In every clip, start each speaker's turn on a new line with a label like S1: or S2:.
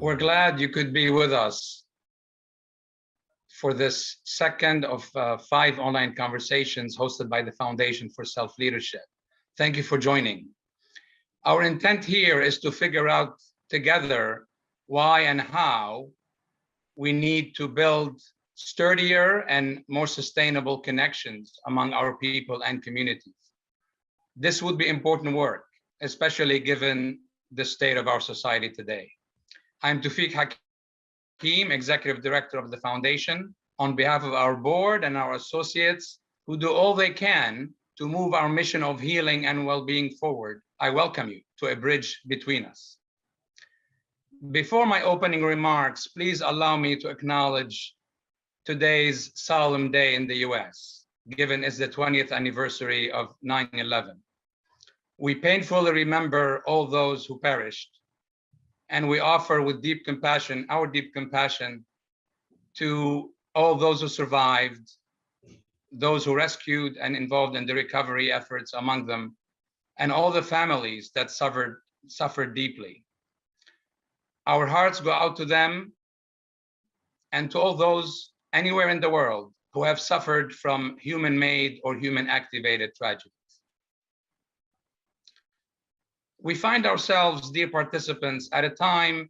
S1: We're glad you could be with us for this second of 5 online conversations hosted by the Foundation for Self-Leadership. Thank you for joining. Our intent here is to figure out together why and how we need to build sturdier and more sustainable connections among our people and communities. This would be important work, especially given the state of our society today. I'm Toufic Hakim, Executive Director of the Foundation, on behalf of our board and our associates who do all they can to move our mission of healing and well-being forward. I welcome you to a bridge between us. Before my opening remarks, please allow me to acknowledge today's solemn day in the US, given it's the 20th anniversary of 9/11. We painfully remember all those who perished, and we offer with deep compassion, our deep compassion, to all those who survived, those who rescued and involved in the recovery efforts among them, and all the families that suffered deeply. Our hearts go out to them and to all those anywhere in the world who have suffered from human-made or human-activated tragedies. We find ourselves, dear participants, at a time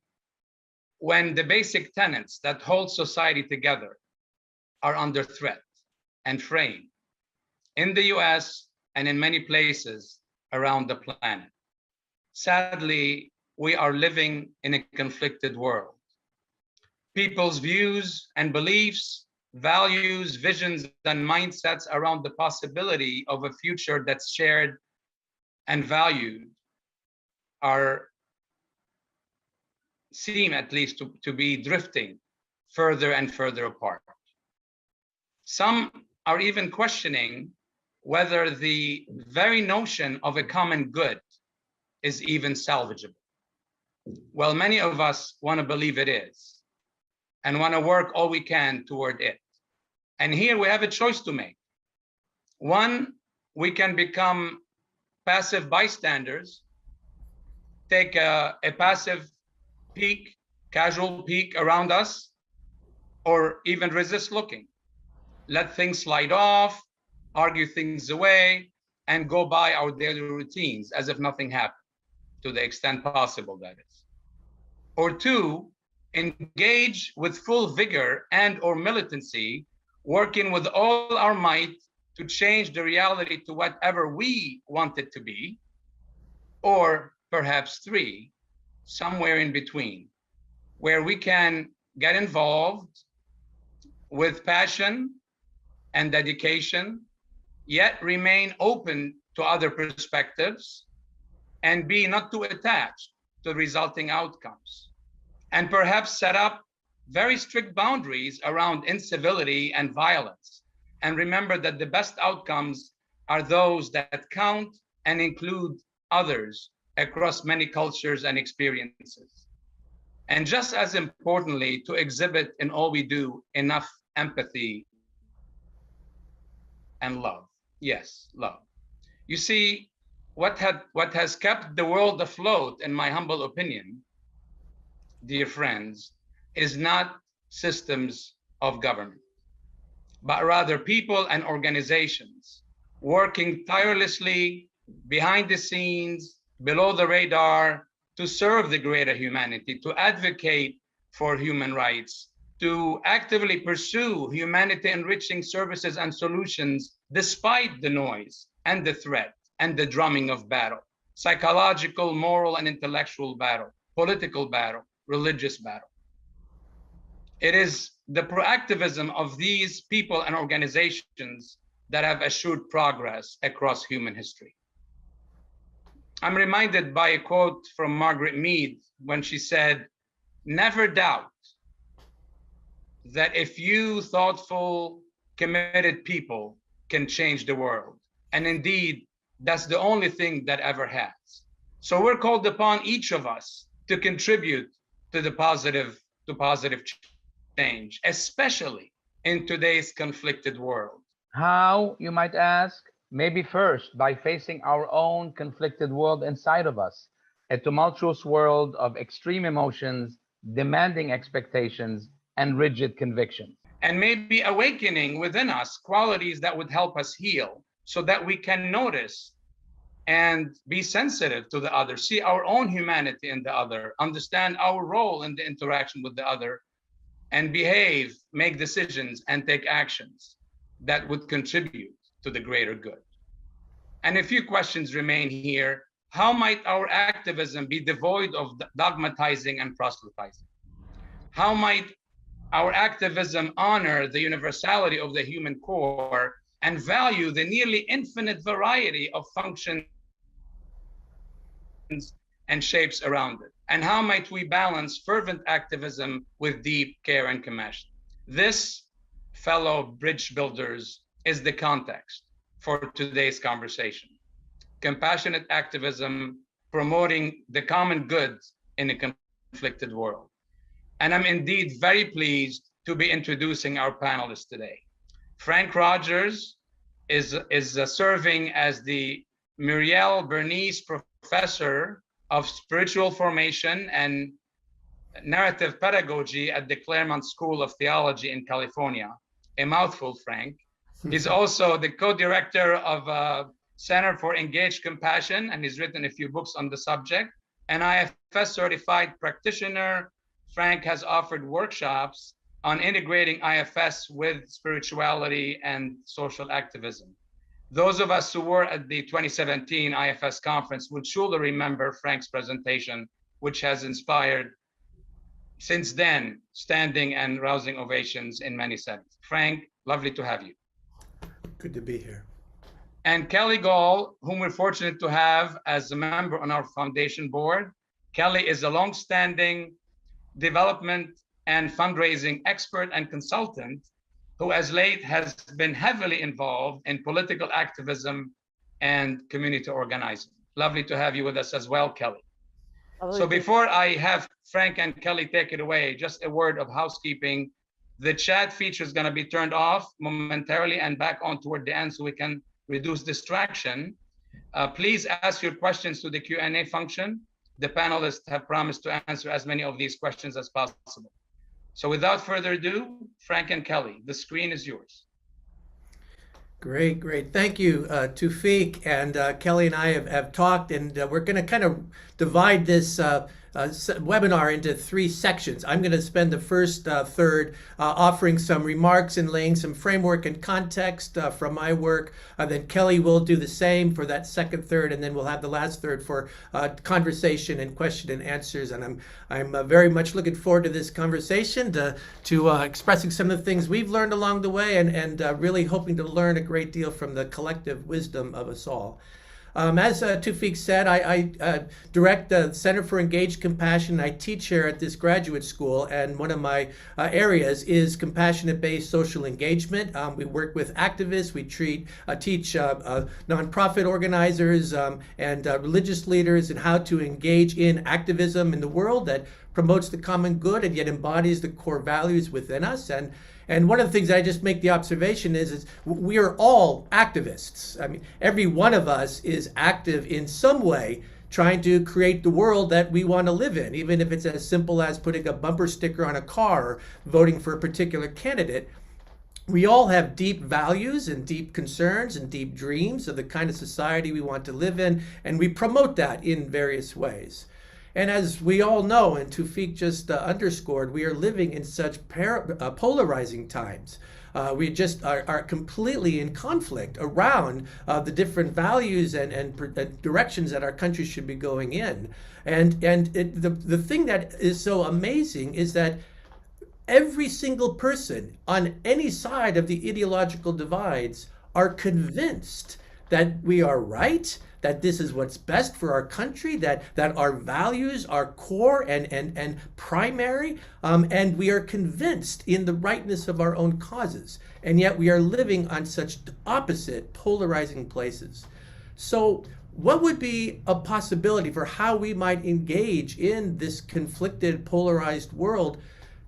S1: when the basic tenets that hold society together are under threat and fraying in the US and in many places around the planet. Sadly, we are living in a conflicted world. People's views and beliefs, values, visions, and mindsets around the possibility of a future that's shared and valued seem at least to be drifting further and further apart. Some are even questioning whether the very notion of a common good is even salvageable. Well, many of us want to believe it is and want to work all we can toward it. And here we have a choice to make. One, we can become passive bystanders, take a passive peek, casual peek around us, or even resist looking. Let things slide off, argue things away, and go by our daily routines as if nothing happened, to the extent possible, that is. Or two, engage with full vigor and or militancy, working with all our might to change the reality to whatever we want it to be. Or perhaps three, somewhere in between, where we can get involved with passion and dedication, yet remain open to other perspectives and be not too attached to resulting outcomes. And perhaps set up very strict boundaries around incivility and violence. And remember that the best outcomes are those that count and include others across many cultures and experiences. And just as importantly, to exhibit in all we do enough empathy and love. Yes, love. You see, what has kept the world afloat, in my humble opinion, dear friends, is not systems of government, but rather people and organizations working tirelessly behind the scenes, below the radar, to serve the greater humanity, to advocate for human rights, to actively pursue humanity-enriching services and solutions despite the noise and the threat and the drumming of battle, psychological, moral, and intellectual battle, political battle, religious battle. It is the proactivism of these people and organizations that have assured progress across human history. I'm reminded by a quote from Margaret Mead when she said, "Never doubt that a few thoughtful, committed people can change the world." And indeed, that's the only thing that ever has. So we're called upon, each of us, to contribute to the positive change, especially in today's conflicted world.
S2: How, you might ask? Maybe first by facing our own conflicted world inside of us, a tumultuous world of extreme emotions demanding expectations, and rigid convictions.
S1: And maybe awakening within us qualities that would help us heal so that we can notice and be sensitive to the other, see our own humanity in the other, understand our role in the interaction with the other, and behave, make decisions, and take actions that would contribute to the greater good. And a few questions remain here. How might our activism be devoid of dogmatizing and proselytizing? How might our activism honor the universality of the human core and value the nearly infinite variety of functions and shapes around it? And how might we balance fervent activism with deep care and compassion? This, fellow bridge builders, is the context for today's conversation. Compassionate activism promoting the common good in a conflicted world. And I'm indeed very pleased to be introducing our panelists today. Frank Rogers is serving as the Muriel Bernice Professor of Spiritual Formation and Narrative Pedagogy at the Claremont School of Theology in California. A mouthful, Frank. He's also the co-director of Center for Engaged Compassion, and he's written a few books on the subject. An IFS certified practitioner, Frank has offered workshops on integrating IFS with spirituality and social activism. Those of us who were at the 2017 IFS conference will surely remember Frank's presentation, which has inspired, since then, standing and rousing ovations in many settings. Frank, lovely to have you.
S3: Good to be here.
S1: And Kelly Gaule, whom we're fortunate to have as a member on our foundation board. Kelly is a longstanding development and fundraising expert and consultant who as late has been heavily involved in political activism and community organizing. Lovely to have you with us as well, Kelly. So before I have Frank and Kelly take it away, just a word of housekeeping. The chat feature is going to be turned off momentarily and back on toward the end so we can reduce distraction. Please ask your questions to the Q&A function. The panelists have promised to answer as many of these questions as possible. So without further ado, Frank and Kelly, the screen is yours.
S3: Great, great. Thank you, Toufic. And Kelly and I have talked, and we're going to kind of divide this webinar into three sections. I'm going to spend the first third offering some remarks and laying some framework and context from my work. Then Kelly will do the same for that second third, and then we'll have the last third for conversation and question and answers. And I'm very much looking forward to this conversation, to expressing some of the things we've learned along the way, and really hoping to learn a great deal from the collective wisdom of us all. As Toufic said, I direct the Center for Engaged Compassion. I teach here at this graduate school, and one of my areas is compassionate-based social engagement. We work with activists. We teach nonprofit organizers and religious leaders in how to engage in activism in the world that promotes the common good and yet embodies the core values within us. And one of the things I just make the observation is we are all activists. I mean, every one of us is active in some way trying to create the world that we want to live in, even if it's as simple as putting a bumper sticker on a car or voting for a particular candidate. We all have deep values and deep concerns and deep dreams of the kind of society we want to live in, and we promote that in various ways. And as we all know, and Toufic just underscored, we are living in such polarizing times. We just are completely in conflict around the different values and directions that our country should be going in. And the thing that is so amazing is that every single person on any side of the ideological divides are convinced that we are right, that this is what's best for our country, that our values are core and primary, and we are convinced in the rightness of our own causes. And yet we are living on such opposite, polarizing places. So what would be a possibility for how we might engage in this conflicted, polarized world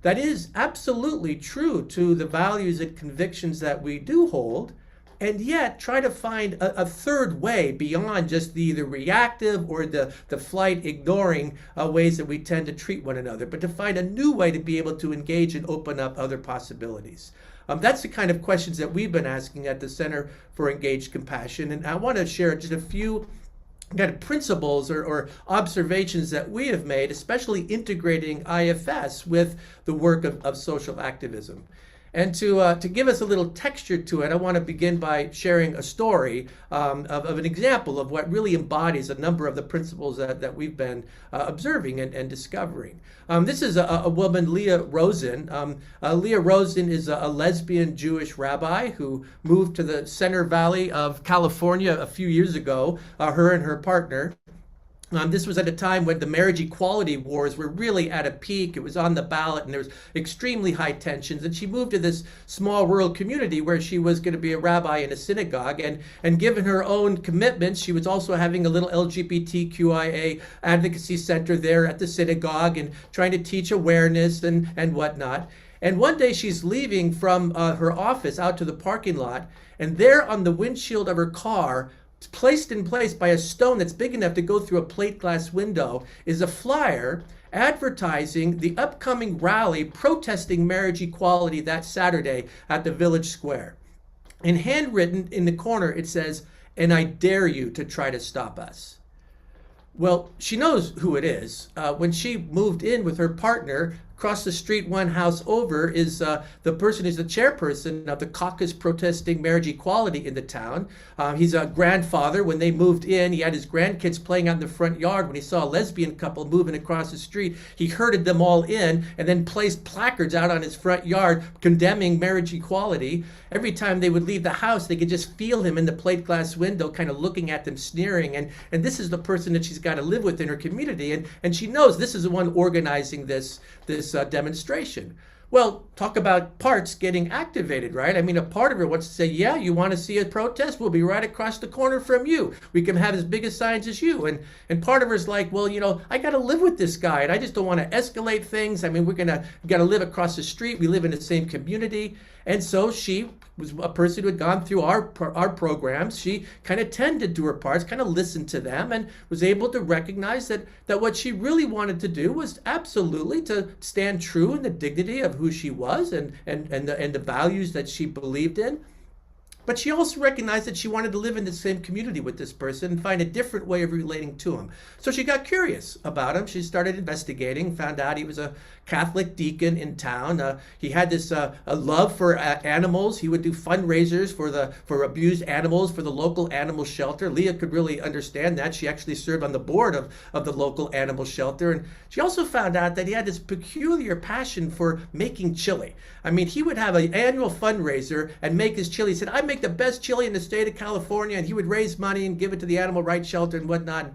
S3: that is absolutely true to the values and convictions that we do hold, and yet try to find a third way beyond just the reactive or the flight ignoring ways that we tend to treat one another, but to find a new way to be able to engage and open up other possibilities. That's the kind of questions that we've been asking at the Center for Engaged Compassion, and I want to share just a few kind of principles or observations that we have made, especially integrating IFS with the work of social activism. And to give us a little texture to it, I want to begin by sharing a story of an example of what really embodies a number of the principles that we've been observing and discovering. This is a woman, Leah Rosen. Leah Rosen is a lesbian Jewish rabbi who moved to the Center Valley of California a few years ago, her and her partner. This was at a time when the marriage equality wars were really at a peak. It was on the ballot and there was extremely high tensions. And she moved to this small rural community where she was going to be a rabbi in a synagogue. And given her own commitments, she was also having a little LGBTQIA advocacy center there at the synagogue and trying to teach awareness and whatnot. And one day she's leaving from her office out to the parking lot. And there on the windshield of her car, placed in place by a stone that's big enough to go through a plate glass window, is a flyer advertising the upcoming rally protesting marriage equality that Saturday at the village square. And handwritten in the corner, it says, "And I dare you to try to stop us." Well, she knows who it is. When she moved in with her partner, across the street, one house over, is the person who's the chairperson of the caucus protesting marriage equality in the town. He's a grandfather. When they moved in, he had his grandkids playing out in the front yard. When he saw a lesbian couple moving across the street, he herded them all in and then placed placards out on his front yard condemning marriage equality. Every time they would leave the house, they could just feel him in the plate glass window kind of looking at them, sneering. And this is the person that she's got to live with in her community. And she knows this is the one organizing this demonstration. Well, talk about parts getting activated, right? I mean, a part of her wants to say, yeah, you want to see a protest? We'll be right across the corner from you. We can have as big a signs as you. And part of her is like, well, I got to live with this guy, and I just don't want to escalate things. I mean, we got to live across the street. We live in the same community. And so she was a person who had gone through our programs. She kind of tended to her parts, kind of listened to them, and was able to recognize that what she really wanted to do was absolutely to stand true in the dignity of who she was and the values that she believed in. But she also recognized that she wanted to live in the same community with this person and find a different way of relating to him. So she got curious about him. She started investigating, found out he was a Catholic deacon in town. He had this a love for animals. He would do fundraisers for abused animals for the local animal shelter. Leah could really understand that. She actually served on the board of the local animal shelter. And she also found out that he had this peculiar passion for making chili. I mean, he would have an annual fundraiser and make his chili. He said, "I make the best chili in the state of California," and he would raise money and give it to the animal rights shelter and whatnot.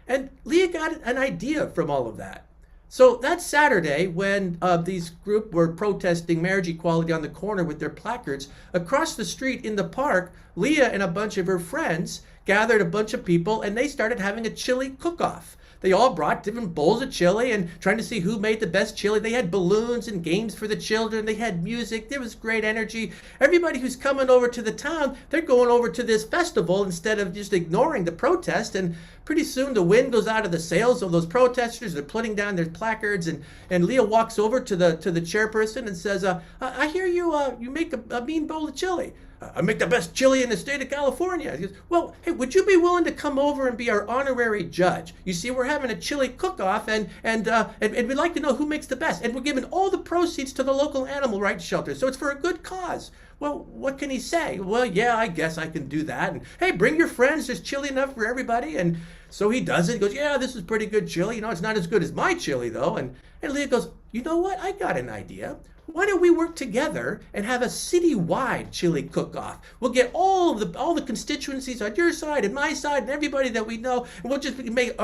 S3: And Leah got an idea from all of that. So that Saturday, when these group were protesting marriage equality on the corner with their placards, across the street in the park, Leah and a bunch of her friends gathered a bunch of people and they started having a chili cook-off. They all brought different bowls of chili and trying to see who made the best chili. They had balloons and games for the children. They had music. There was great energy. Everybody who's coming over to the town, they're going over to this festival instead of just ignoring the protest. And pretty soon the wind goes out of the sails of those protesters. They're putting down their placards. And Leah walks over to the chairperson and says, I hear you make a mean bowl of chili. I make the best chili in the state of California. He goes, well, hey, would you be willing to come over and be our honorary judge? You see, we're having a chili cook-off, and we'd like to know who makes the best. And we're giving all the proceeds to the local animal rights shelter, so it's for a good cause. Well, what can he say? Well, yeah, I guess I can do that. And hey, bring your friends. There's chili enough for everybody. And so he does it. He goes, yeah, this is pretty good chili. It's not as good as my chili, though. And Leah goes, you know what? I got an idea. Why don't we work together and have a citywide chili cook-off? We'll get all the constituencies on your side and my side and everybody that we know, and we'll just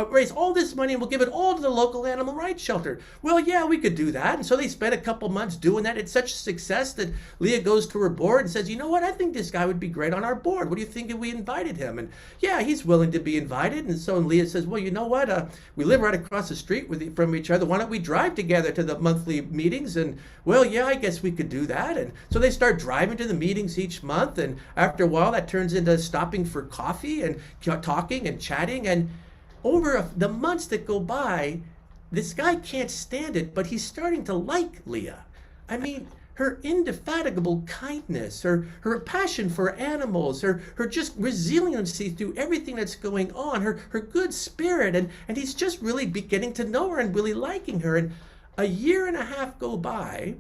S3: raise all this money and we'll give it all to the local animal rights shelter. Well, yeah, we could do that. And so they spent a couple months doing that. It's such a success that Leah goes to her board and says, you know what? I think this guy would be great on our board. What do you think if we invited him? And yeah, he's willing to be invited. And so Leah says, well, you know what? We live right across the street from each other. Why don't we drive together to the monthly meetings, and well, yeah, I guess we could do that. And so they start driving to the meetings each month, and after a while that turns into stopping for coffee and talking and chatting. And over the months that go by, this guy can't stand it, but he's starting to like Leah. I mean, her indefatigable kindness, her passion for animals, her just resiliency through everything that's going on, her good spirit, and he's just really getting to know her and really liking her. And a year and a half go by,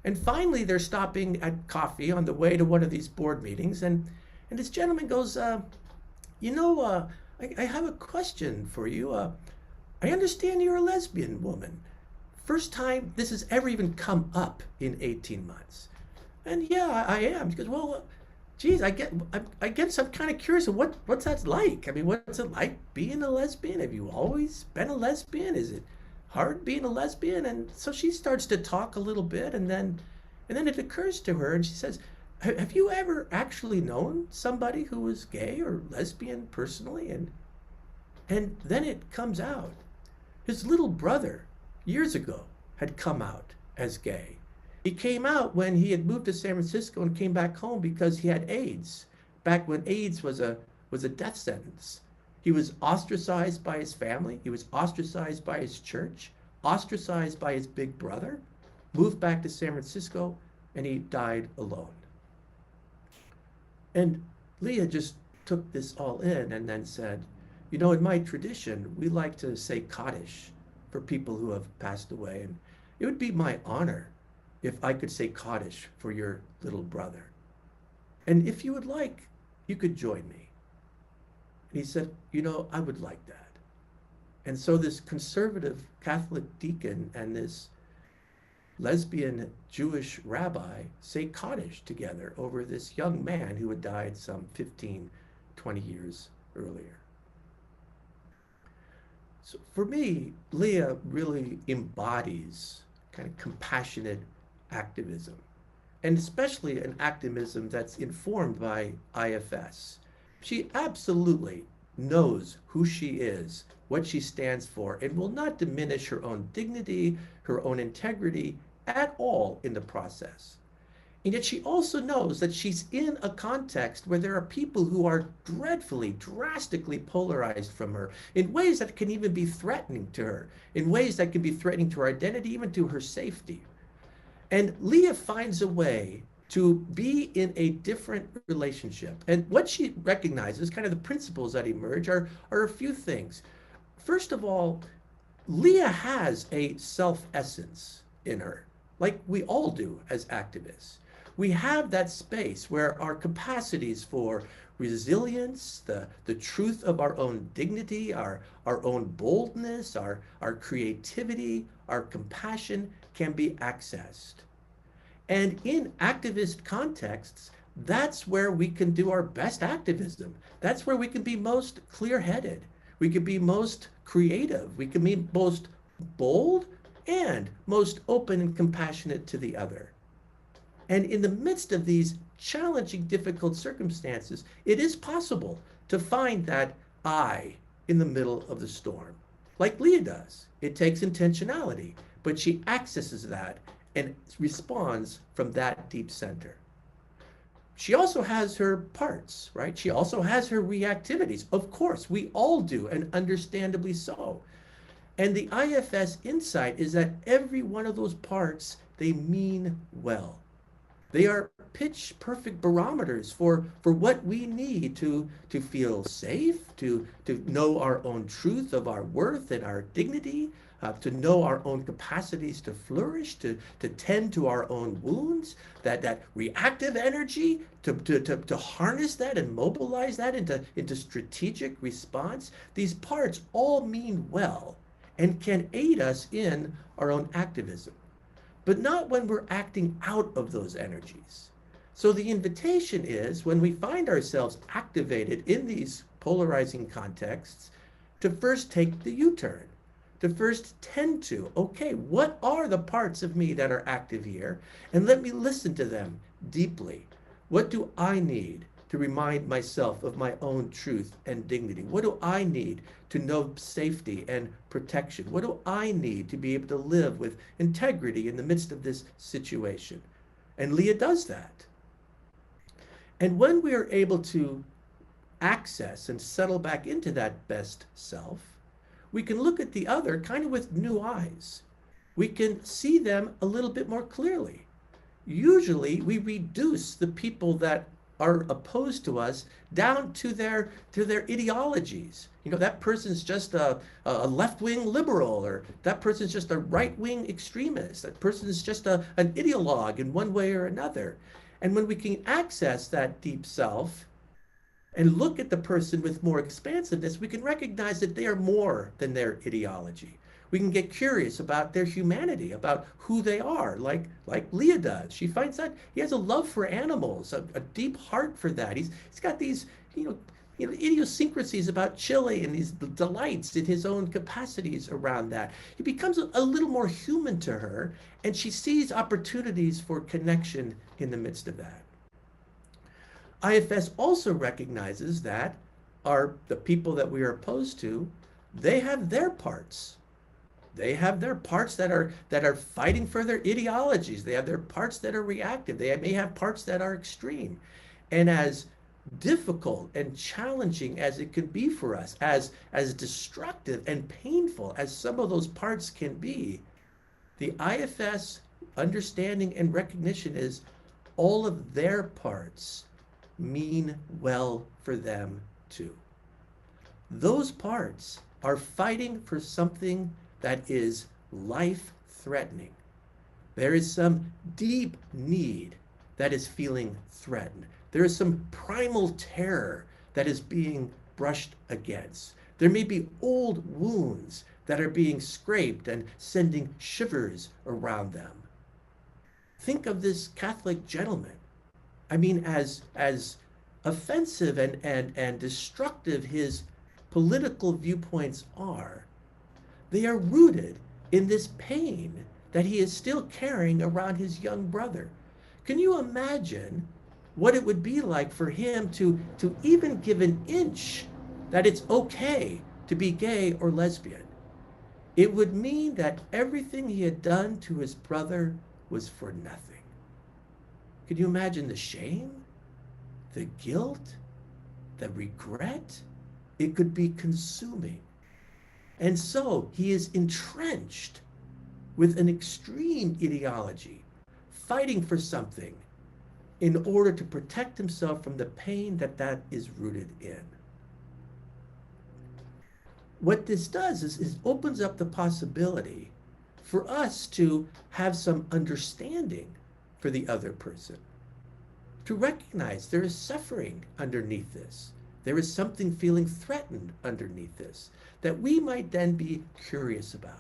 S3: and finally they're stopping at coffee on the way to one of these board meetings, and this gentleman goes, I have a question for you. I understand you're a lesbian woman. First time this has ever even come up in 18 months. And yeah, I am. He goes, well, geez, I guess I'm kind of curious of what's that like? I mean, what's it like being a lesbian? Have you always been a lesbian? Is it hard being a lesbian? And so she starts to talk a little bit, and then it occurs to her, and she says, have you ever actually known somebody who was gay or lesbian personally? And then it comes out. His little brother, years ago, had come out as gay. He came out when he had moved to San Francisco and came back home because he had AIDS, back when AIDS was a death sentence. He was ostracized by his family. He was ostracized by his church, ostracized by his big brother, moved back to San Francisco, and he died alone. And Leah just took this all in and then said, in my tradition, we like to say Kaddish for people who have passed away, and it would be my honor if I could say Kaddish for your little brother. And if you would like, you could join me. And he said, I would like that. And so this conservative Catholic deacon and this lesbian Jewish rabbi say Kaddish together over this young man who had died some 15, 20 years earlier. So for me, Leah really embodies kind of compassionate activism, and especially an activism that's informed by IFS. She absolutely knows who she is, what she stands for, and will not diminish her own dignity, her own integrity at all in the process. And yet she also knows that she's in a context where there are people who are dreadfully, drastically polarized from her in ways that can even be threatening to her, in ways that can be threatening to her identity, even to her safety. And Leah finds a way to be in a different relationship. And what she recognizes, kind of the principles that emerge, are a few things. First of all, Leah has a self-essence in her, like we all do as activists. We have that space where our capacities for resilience, the truth of our own dignity, our own boldness, our creativity, our compassion can be accessed. And in activist contexts, that's where we can do our best activism. That's where we can be most clear-headed. We can be most creative. We can be most bold and most open and compassionate to the other. And in the midst of these challenging, difficult circumstances, it is possible to find that eye in the middle of the storm, like Leah does. It takes intentionality, but she accesses that and responds from that deep center. She also has her parts, right? She also has her reactivities. Of course, we all do, and understandably so. And the IFS insight is that every one of those parts, they mean well. They are pitch perfect barometers for what we need to feel safe, to know our own truth of our worth and our dignity, to know our own capacities to flourish, to tend to our own wounds, that reactive energy, to harness that and mobilize that into strategic response. These parts all mean well and can aid us in our own activism, but not when we're acting out of those energies. So the invitation is, when we find ourselves activated in these polarizing contexts, to first take the U-turn, to first tend to, okay, what are the parts of me that are active here? And let me listen to them deeply. What do I need? to remind myself of my own truth and dignity? What do I need to know safety and protection? What do I need to be able to live with integrity in the midst of this situation? And Leah does that. And when we are able to access and settle back into that best self, we can look at the other kind of with new eyes. We can see them a little bit more clearly. Usually we reduce the people that are opposed to us down to their ideologies. You know, that person's just a left-wing liberal, or that person's just a right-wing extremist. That person's just an ideologue in one way or another. And when we can access that deep self and look at the person with more expansiveness, we can recognize that they are more than their ideology. We can get curious about their humanity, about who they are, like Leah does. She finds that he has a love for animals, a deep heart for that. He's got these, idiosyncrasies about Chile and these delights in his own capacities around that. He becomes a little more human to her, and she sees opportunities for connection in the midst of that. IFS also recognizes that the people that we are opposed to, they have their parts. They have their parts that are fighting for their ideologies. They have their parts that are reactive. They may have parts that are extreme. And as difficult and challenging as it can be for us, as destructive and painful as some of those parts can be, the IFS understanding and recognition is all of their parts mean well for them too. Those parts are fighting for something that is life-threatening. There is some deep need that is feeling threatened. There is some primal terror that is being brushed against. There may be old wounds that are being scraped and sending shivers around them. Think of this Catholic gentleman. I mean, as offensive and destructive his political viewpoints are, they are rooted in this pain that he is still carrying around his young brother. Can you imagine what it would be like for him to even give an inch that it's okay to be gay or lesbian? It would mean that everything he had done to his brother was for nothing. Could you imagine the shame, the guilt, the regret? It could be consuming. And so he is entrenched with an extreme ideology, fighting for something in order to protect himself from the pain that is rooted in. What this does is opens up the possibility for us to have some understanding for the other person, to recognize there is suffering underneath this. There is something feeling threatened underneath this that we might then be curious about.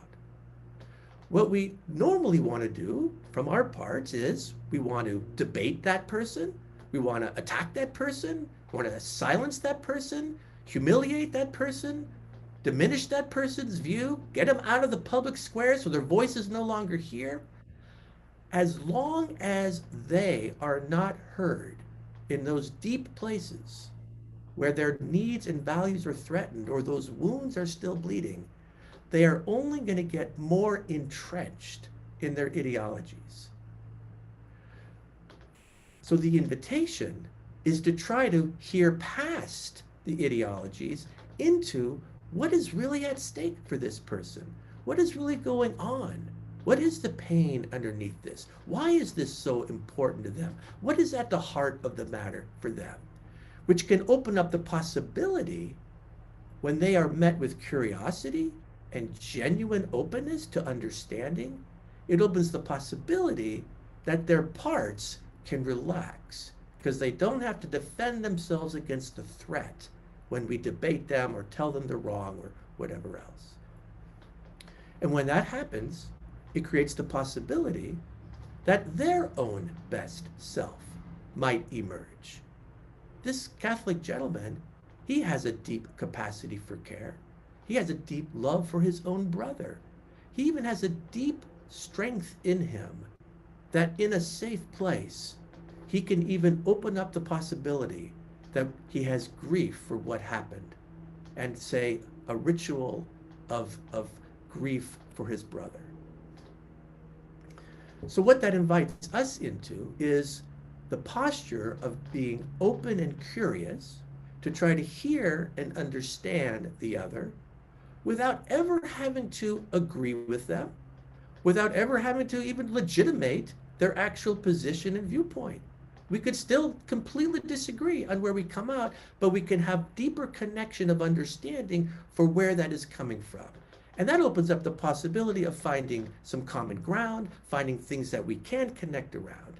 S3: What we normally want to do from our parts is we want to debate that person, we want to attack that person, we want to silence that person, humiliate that person, diminish that person's view, get them out of the public square so their voice is no longer here. As long as they are not heard in those deep places where their needs and values are threatened or those wounds are still bleeding, they are only going to get more entrenched in their ideologies. So the invitation is to try to hear past the ideologies into what is really at stake for this person. What is really going on? What is the pain underneath this? Why is this so important to them? What is at the heart of the matter for them? Which can open up the possibility, when they are met with curiosity and genuine openness to understanding, it opens the possibility that their parts can relax because they don't have to defend themselves against the threat when we debate them or tell them they're wrong or whatever else. And when that happens, it creates the possibility that their own best self might emerge. This Catholic gentleman, he has a deep capacity for care. He has a deep love for his own brother. He even has a deep strength in him that in a safe place, he can even open up the possibility that he has grief for what happened, and say a ritual of grief for his brother. So what that invites us into is the posture of being open and curious to try to hear and understand the other without ever having to agree with them, without ever having to even legitimate their actual position and viewpoint. We could still completely disagree on where we come out, but we can have deeper connection of understanding for where that is coming from. And that opens up the possibility of finding some common ground, finding things that we can connect around.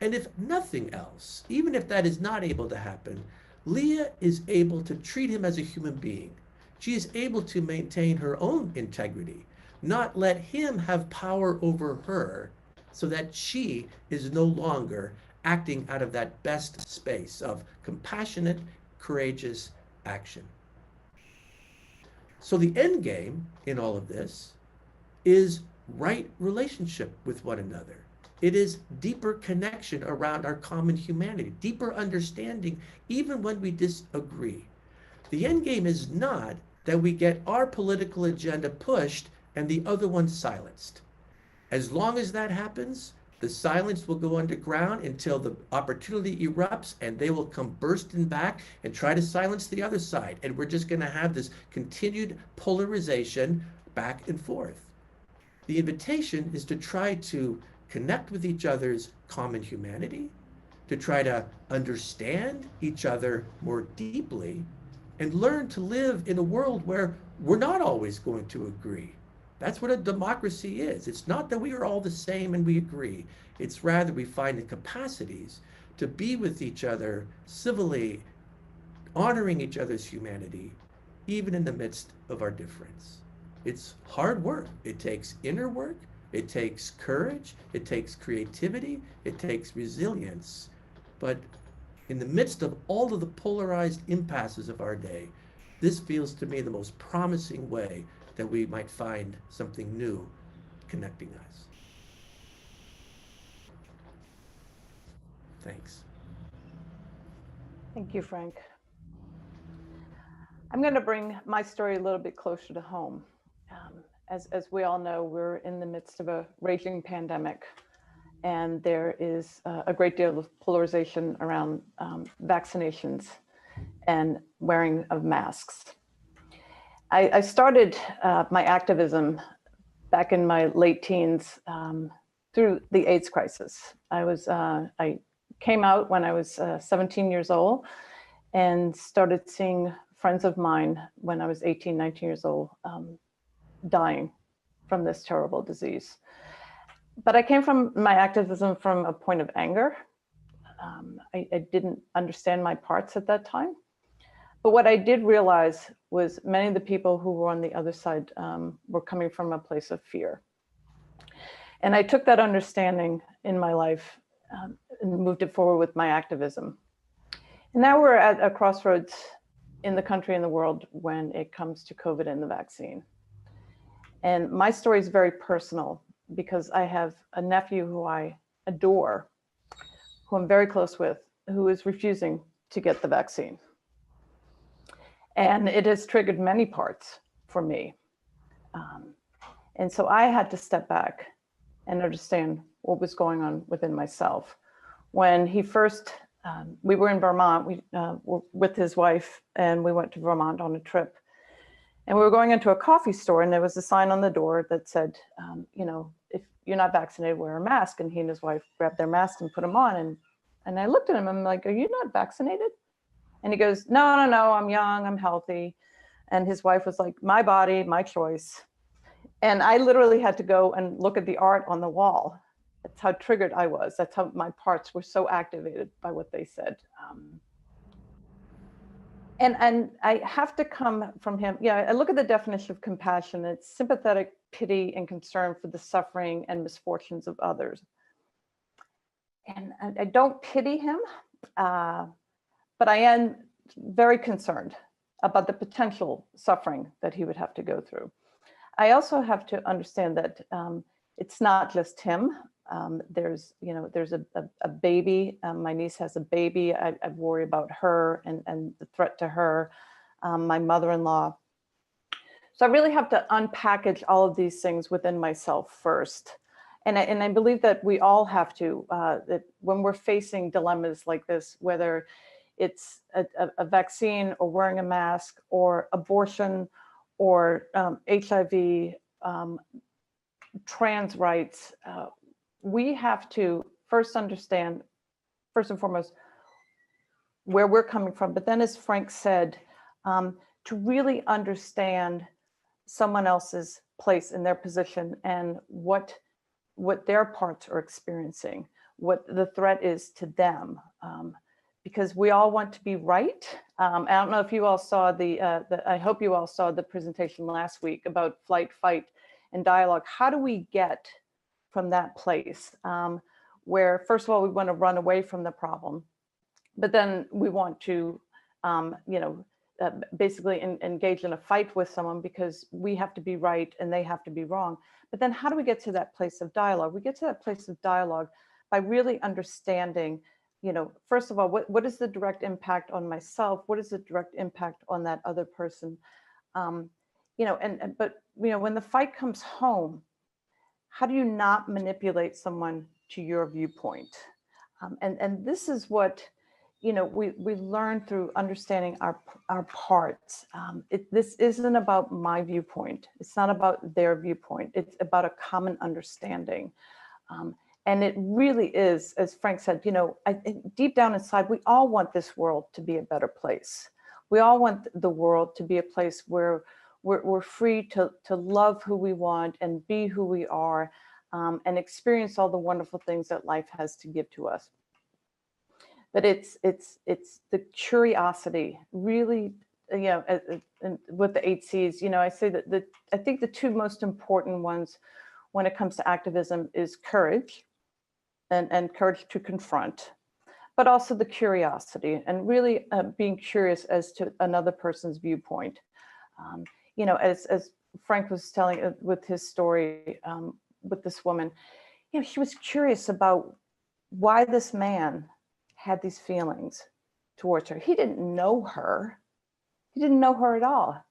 S3: And if nothing else, even if that is not able to happen, Leah is able to treat him as a human being. She is able to maintain her own integrity, not let him have power over her, so that she is no longer acting out of that best space of compassionate, courageous action. So the end game in all of this is right relationship with one another. It is deeper connection around our common humanity, deeper understanding even when we disagree. The end game is not that we get our political agenda pushed and the other one silenced. As long as that happens, the silence will go underground until the opportunity erupts, and they will come bursting back and try to silence the other side. And we're just going to have this continued polarization back and forth. The invitation is to try to connect with each other's common humanity, to try to understand each other more deeply, and learn to live in a world where we're not always going to agree. That's what a democracy is. It's not that we are all the same and we agree. It's rather we find the capacities to be with each other civilly, honoring each other's humanity, even in the midst of our difference. It's hard work. It takes inner work. It takes courage. It takes creativity. It takes resilience. But in the midst of all of the polarized impasses of our day, this feels to me the most promising way that we might find something new connecting us. Thanks.
S4: Thank you, Frank. I'm going to bring my story a little bit closer to home. As we all know, we're in the midst of a raging pandemic, and there is a great deal of polarization around vaccinations and wearing of masks. I started my activism back in my late teens through the AIDS crisis. I came out when I was 17 years old and started seeing friends of mine when I was 18, 19 years old dying from this terrible disease. But I came from my activism from a point of anger. I didn't understand my parts at that time. But what I did realize was many of the people who were on the other side were coming from a place of fear. And I took that understanding in my life and moved it forward with my activism. And now we're at a crossroads in the country and the world when it comes to COVID and the vaccine. And my story is very personal because I have a nephew who I adore, who I'm very close with, who is refusing to get the vaccine. And it has triggered many parts for me. And so I had to step back and understand what was going on within myself. When he first, we were in Vermont, we were with his wife, and we went to Vermont on a trip. And we were going into a coffee store, and there was a sign on the door that said, you know, if you're not vaccinated, wear a mask. And he and his wife grabbed their masks and put them on. And I looked at him, I'm like, are you not vaccinated? And he goes, no, I'm young, I'm healthy. And his wife was like, my body, my choice. And I literally had to go and look at the art on the wall. That's how triggered I was. That's how my parts were so activated by what they said. And I have to come from him. Yeah, I look at the definition of compassion. It's sympathetic pity and concern for the suffering and misfortunes of others. And I don't pity him, but I am very concerned about the potential suffering that he would have to go through. I also have to understand that it's not just him. There's a baby. My niece has a baby. I worry about her and the threat to her. My mother-in-law. So I really have to unpackage all of these things within myself first. And I believe that we all have to, that when we're facing dilemmas like this, whether it's a vaccine or wearing a mask or abortion or HIV, trans rights, we have to first understand, first and foremost, where we're coming from. But then, as Frank said, to really understand someone else's place in their position and what their parts are experiencing, what the threat is to them, because we all want to be right. I don't know if you all saw I hope you all saw the presentation last week about flight, fight, and dialogue. How do we get from that place where, first of all, we want to run away from the problem, but then we want to, basically engage in a fight with someone because we have to be right and they have to be wrong. But then how do we get to that place of dialogue? We get to that place of dialogue by really understanding, first of all, what is the direct impact on myself? What is the direct impact on that other person? But when the fight comes home, how do you not manipulate someone to your viewpoint? And this is what, we learn through understanding our parts. This isn't about my viewpoint. It's not about their viewpoint. It's about a common understanding. And it really is, as Frank said, deep down inside, we all want this world to be a better place. We all want the world to be a place where we're free to love who we want and be who we are, and experience all the wonderful things that life has to give to us. But it's the curiosity, really, with the 8 C's, I say that I think the two most important ones when it comes to activism is courage and courage to confront, but also the curiosity and really being curious as to another person's viewpoint. As Frank was telling with his story with this woman, she was curious about why this man had these feelings towards her. He didn't know her. He didn't know her at all.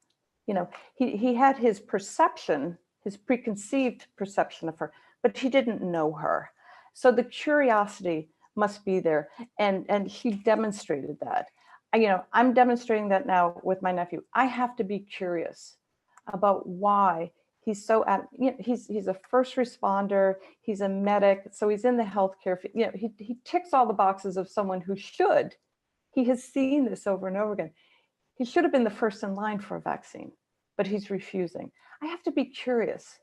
S4: He had his perception, his preconceived perception of her, but he didn't know her. So the curiosity must be there. And he demonstrated that. I'm demonstrating that now with my nephew. I have to be curious about why he's so he's a first responder, he's a medic, so he's in the healthcare. He ticks all the boxes of someone who should. He has seen this over and over again. He should have been the first in line for a vaccine, but he's refusing. I have to be curious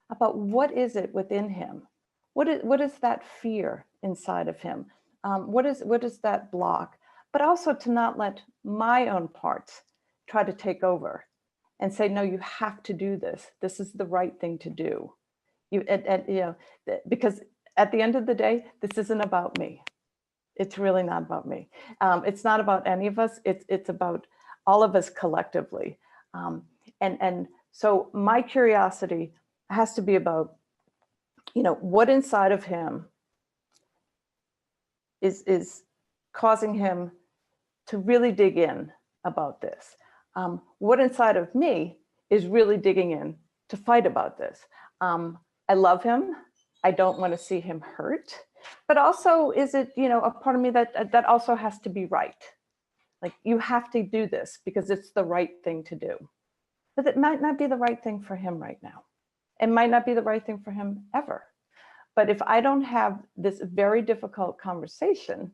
S4: about what is it within him. What is that fear inside of him? What is that block? But also to not let my own parts try to take over and say, no, you have to do this. This is the right thing to do. Because at the end of the day, this isn't about me. It's really not about me. It's not about any of us. It's about all of us collectively. And so my curiosity has to be about, what inside of him is causing him to really dig in about this. What inside of me is really digging in to fight about this. I love him. I don't want to see him hurt. But also, is it, a part of me that also has to be right? Like, you have to do this because it's the right thing to do. But it might not be the right thing for him right now. It might not be the right thing for him ever. But if I don't have this very difficult conversation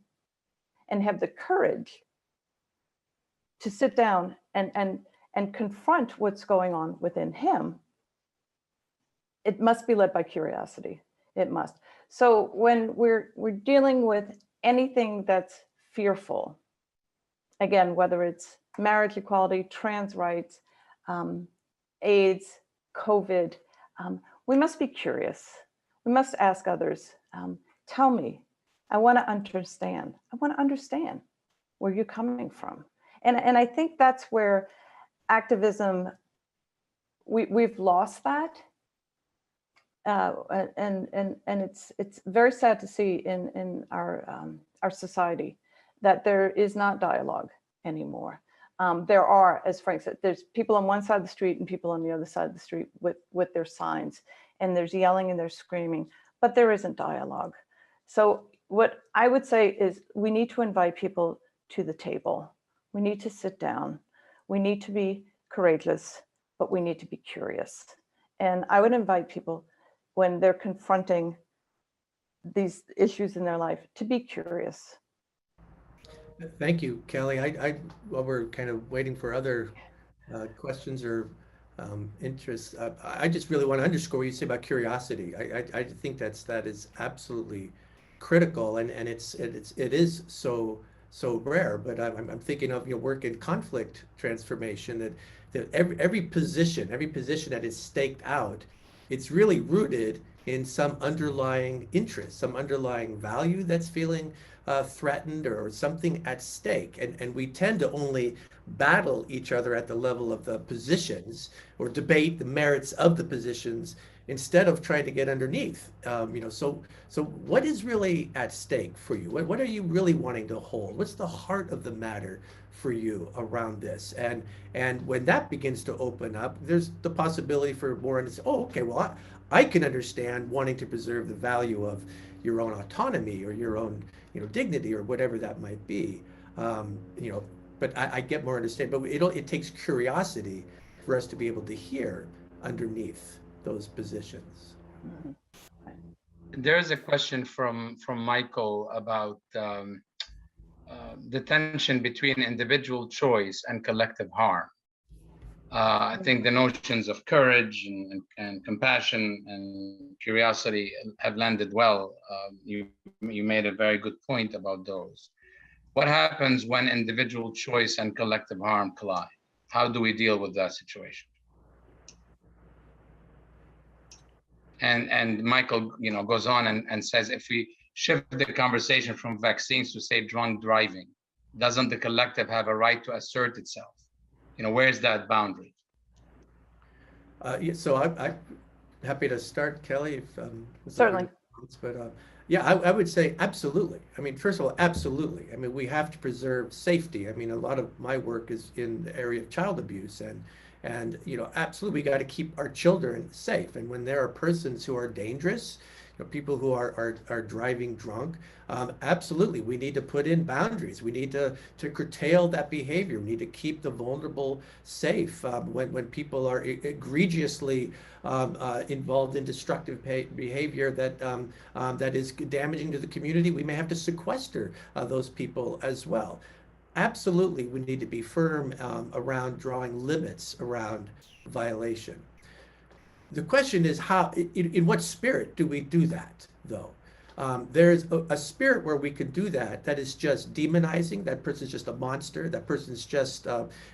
S4: and have the courage to sit down and confront what's going on within him, it must be led by curiosity. It must. So when we're dealing with anything that's fearful, again, whether it's marriage equality, trans rights, AIDS, COVID, we must be curious. We must ask others, tell me, I want to understand. I want to understand where you're coming from. And I think that's where activism, we've lost that. and it's very sad to see in our society that there is not dialogue anymore. There are, as Frank said, there's people on one side of the street and people on the other side of the street with their signs, and there's yelling and there's screaming, but there isn't dialogue. So what I would say is we need to invite people to the table. We need to sit down. We need to be courageous, but we need to be curious. And I would invite people, when they're confronting these issues in their life, to be curious.
S3: Thank you, Kelly. While we're kind of waiting for other questions or interests, I just really want to underscore what you say about curiosity. I think that is absolutely critical, and it is so rare. But I'm thinking of work in conflict transformation, that every position that is staked out, it's really rooted in some underlying interest, some underlying value that's feeling threatened, or something at stake. And we tend to only battle each other at the level of the positions, or debate the merits of the positions, instead of trying to get underneath. So what is really at stake for you? What are you really wanting to hold? What's the heart of the matter for you around this? And when that begins to open up, there's the possibility for more to say, oh, okay, well, I can understand wanting to preserve the value of your own autonomy, or your own dignity, or whatever that might be. But I get more understanding. But it takes curiosity for us to be able to hear underneath those positions.
S1: There's a question from Michael about the tension between individual choice and collective harm. I think the notions of courage and compassion and curiosity have landed well. You made a very good point about those. What happens when individual choice and collective harm collide? How do we deal with that situation? And Michael, goes on and says, if we shift the conversation from vaccines to, say, drunk driving, doesn't the collective have a right to assert itself? Where's that boundary?
S3: Yeah, so I'm happy to start, Kelly.
S4: Certainly.
S3: But I would say absolutely. I mean, first of all, absolutely. I mean, we have to preserve safety. I mean, a lot of my work is in the area of child abuse, and absolutely, we got to keep our children safe. And when there are persons who are dangerous, people who are driving drunk, absolutely, we need to put in boundaries. We need to curtail that behavior. We need to keep the vulnerable safe. When people are egregiously involved in destructive behavior that is damaging to the community, we may have to sequester those people as well. Absolutely, we need to be firm around drawing limits around violation. The question is, in what spirit do we do that, though? There's a spirit where we could do that is just demonizing. That person's just a monster. That person's just,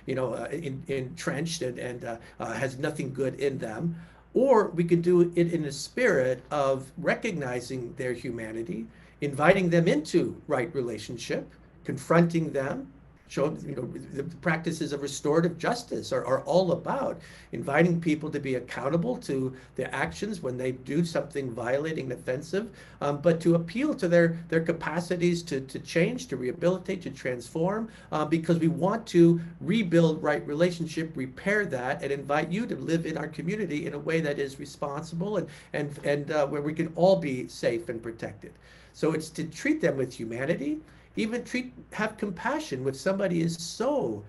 S3: entrenched and has nothing good in them. Or we could do it in a spirit of recognizing their humanity, inviting them into right relationship, confronting them. The practices of restorative justice are all about inviting people to be accountable to their actions when they do something violating and offensive, but to appeal to their capacities to change, to rehabilitate, to transform, because we want to rebuild right relationship, repair that, and invite you to live in our community in a way that is responsible and where we can all be safe and protected. So it's to treat them with humanity, even have compassion when somebody is so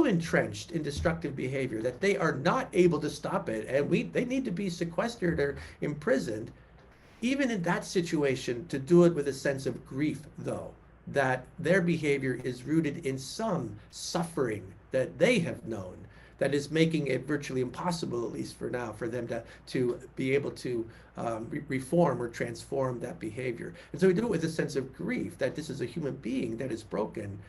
S3: entrenched in destructive behavior that they are not able to stop it, and they need to be sequestered or imprisoned. Even in that situation, to do it with a sense of grief, though, that their behavior is rooted in some suffering that they have known that is making it virtually impossible, at least for now, for them to be able to reform or transform that behavior. And so we do it with a sense of grief that this is a human being that is broken,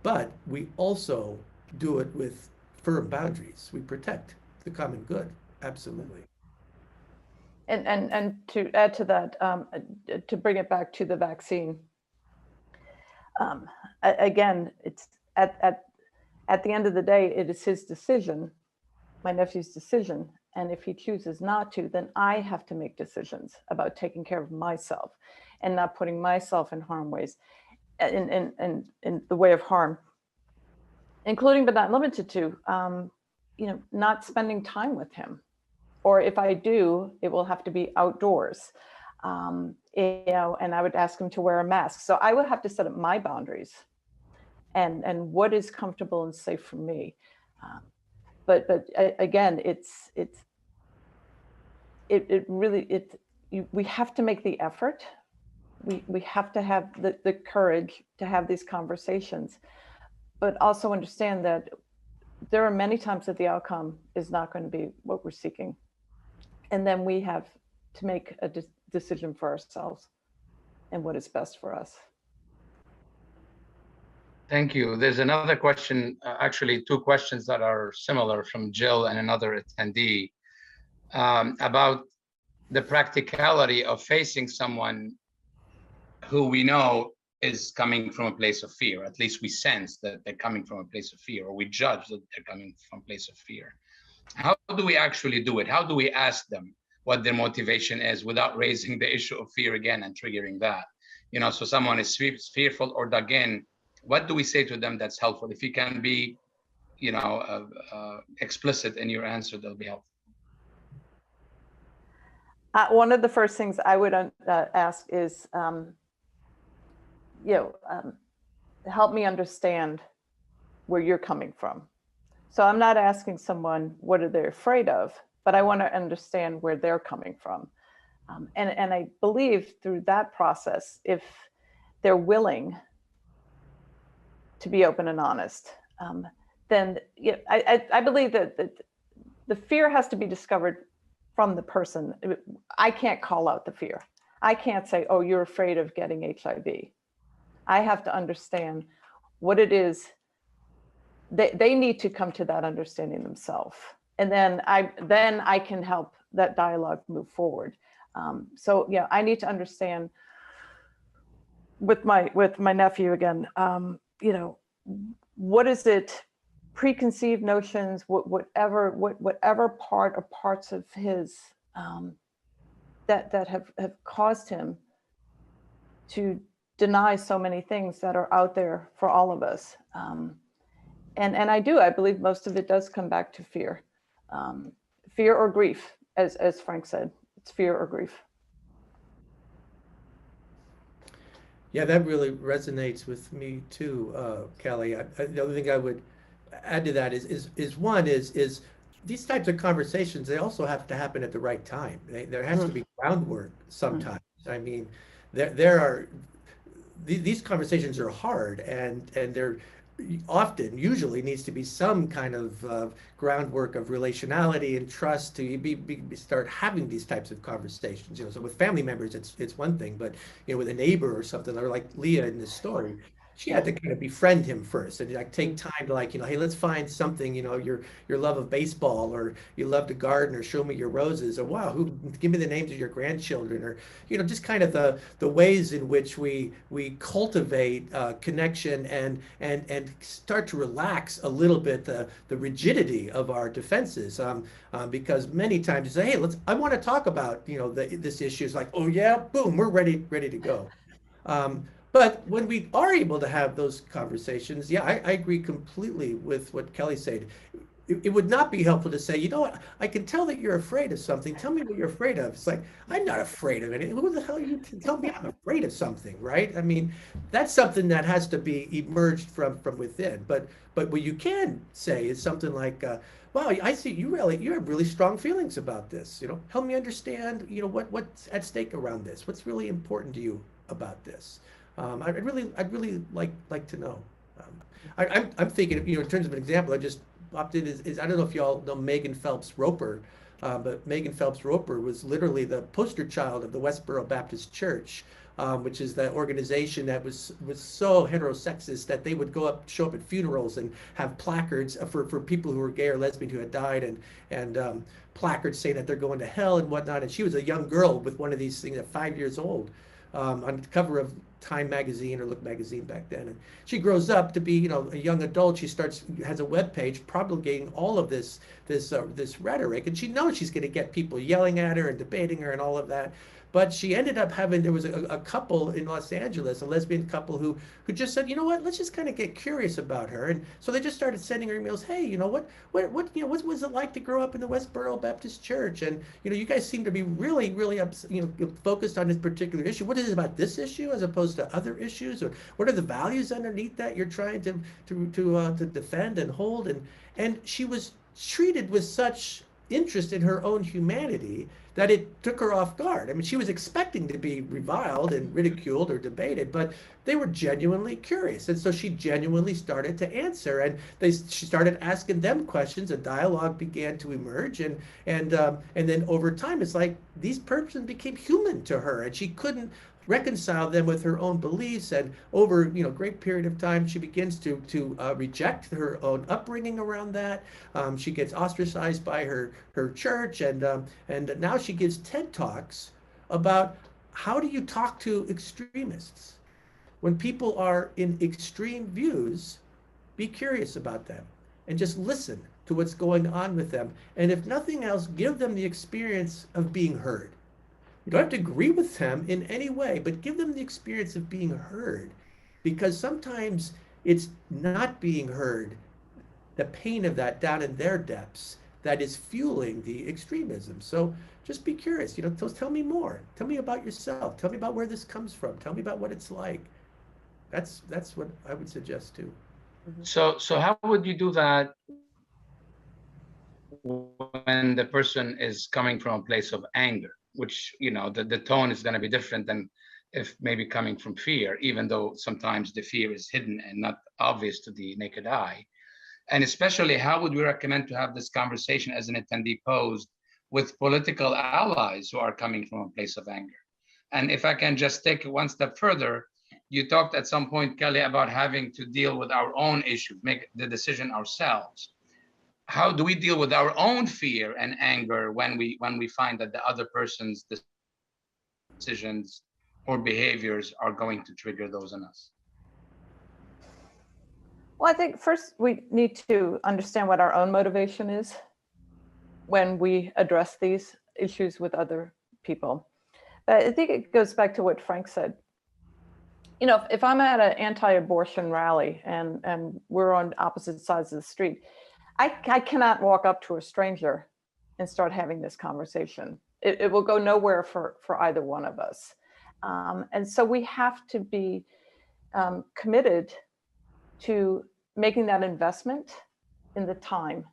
S3: but we also do it with firm boundaries. We protect the common good, absolutely.
S4: And to add to that, to bring it back to the vaccine, again, it's at the end of the day, it is his decision, my nephew's decision, And if he chooses not to, then I have to make decisions about taking care of myself and not putting myself in in the way of harm, including but not limited to, not spending time with him. Or if I do, it will have to be outdoors. And I would ask him to wear a mask. So I would have to set up my boundaries and what is comfortable and safe for me. But again, we have to make the effort. We have to have the courage to have these conversations, but also understand that there are many times that the outcome is not going to be what we're seeking. And then we have to make a decision for ourselves and what is best for us.
S1: Thank you. There's another question, actually two questions that are similar from Jill and another attendee, about the practicality of facing someone who we know is coming from a place of fear. At least we sense that they're coming from a place of fear, or we judge that they're coming from a place of fear. How do we actually do it? How do we ask them what their motivation is without raising the issue of fear again and triggering that? So someone is fearful or dug in, what do we say to them that's helpful? If you can be, explicit in your answer, that'll be helpful.
S4: One of the first things I would ask is, help me understand where you're coming from. So I'm not asking someone what are they afraid of, but I want to understand where they're coming from. And I believe through that process, if they're willing to be open and honest, then I believe that the fear has to be discovered from the person. I can't call out the fear. I can't say, oh, you're afraid of getting HIV. I have to understand what it is. They need to come to that understanding themselves. And then I can help that dialogue move forward. So yeah, I need to understand with my nephew again, what is it, preconceived notions, whatever part or parts of his that have caused him to deny so many things that are out there for all of us. And I believe most of it does come back to fear. Fear or grief, as Frank said, it's fear or grief.
S3: Yeah, that really resonates with me too, Kelly. The other thing I would add to that is these types of conversations, they also have to happen at the right time. There has to be groundwork sometimes. I mean, these conversations are hard, and there usually needs to be some kind of groundwork of relationality and trust to start having these types of conversations. So with family members, it's one thing, but with a neighbor or something, or like Leah in this story, she had to kind of befriend him first and take time to hey, let's find something, your love of baseball, or you love to garden, or show me your roses, or wow, give me the names of your grandchildren, or just kind of the ways in which we cultivate connection and start to relax a little bit the rigidity of our defenses, because many times you say, hey, I want to talk about this issue. It's like, oh yeah, boom, we're ready to go. But when we are able to have those conversations, yeah, I agree completely with what Kelly said. It would not be helpful to say, you know what, I can tell that you're afraid of something. Tell me what you're afraid of. It's like, I'm not afraid of anything. Who the hell are you to tell me I'm afraid of something, right? I mean, that's something that has to be emerged from within. But what you can say is something like, wow, I see you have really strong feelings about this. Help me understand, what's at stake around this. What's really important to you about this? I'd really like to know. I'm thinking, in terms of an example, I just popped in is I don't know if y'all know Megan Phelps Roper, but Megan Phelps Roper was literally the poster child of the Westboro Baptist Church, which is the organization that was so heterosexist that they would show up at funerals and have placards for people who were gay or lesbian who had died, and placards saying that they're going to hell and whatnot. And she was a young girl with one of these things at 5 years old, on the cover of Time magazine or Look magazine back then. And she grows up to be, you know, a young adult. She has a web page propagating all of this rhetoric, and she knows she's going to get people yelling at her and debating her and all of that. But she ended up having, there was a couple in Los Angeles, a lesbian couple who just said, you know what, let's just kind of get curious about her. And so they just started sending her emails. Hey, you know, what was it like to grow up in the Westboro Baptist Church? And, you know, you guys seem to be really, really, focused on this particular issue. What is it about this issue as opposed to other issues? Or what are the values underneath that you're trying to defend and hold? And she was treated with such interest in her own humanity that it took her off guard. I mean, she was expecting to be reviled and ridiculed or debated, but they were genuinely curious. And so she genuinely started to answer, and she started asking them questions. A dialogue began to emerge, and then over time, it's like these persons became human to her, and she couldn't reconcile them with her own beliefs. And over, you know, great period of time, she begins to reject her own upbringing around that. She gets ostracized by her church, and now she gives TED Talks about how do you talk to extremists. When people are in extreme views, be curious about them and just listen to what's going on with them. And if nothing else, give them the experience of being heard. You don't have to agree with them in any way, but give them the experience of being heard, because sometimes it's not being heard, the pain of that down in their depths, that is fueling the extremism. So just be curious, you know, tell me more. Tell me about yourself. Tell me about where this comes from. Tell me about what it's like. That's what I would suggest too.
S1: So how would you do that when the person is coming from a place of anger, which, you know, the tone is going to be different than if maybe coming from fear, even though sometimes the fear is hidden and not obvious to the naked eye? And especially, how would we recommend to have this conversation as an attendee posed with political allies who are coming from a place of anger? And if I can just take it one step further, you talked at some point, Kelly, about having to deal with our own issues, make the decision ourselves. How do we deal with our own fear and anger when we find that the other person's decisions or behaviors are going to trigger those in us?
S4: Well, I think first we need to understand what our own motivation is when we address these issues with other people. I think it goes back to what Frank said. You know, if I'm at an anti-abortion rally and we're on opposite sides of the street, I cannot walk up to a stranger and start having this conversation. It will go nowhere for either one of us. And so we have to be committed to making that investment in the time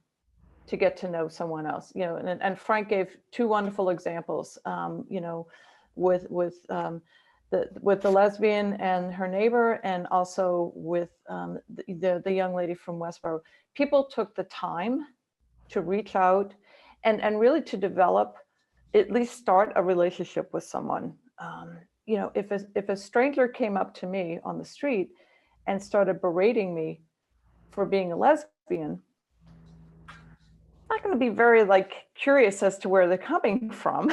S4: to get to know someone else. You know, and Frank gave two wonderful examples. You know, with the lesbian and her neighbor, and also with the young lady from Westboro. People took the time to reach out and really to develop, at least start a relationship with someone. You know, if a stranger came up to me on the street and started berating me for being a lesbian, I'm not going to be very curious as to where they're coming from.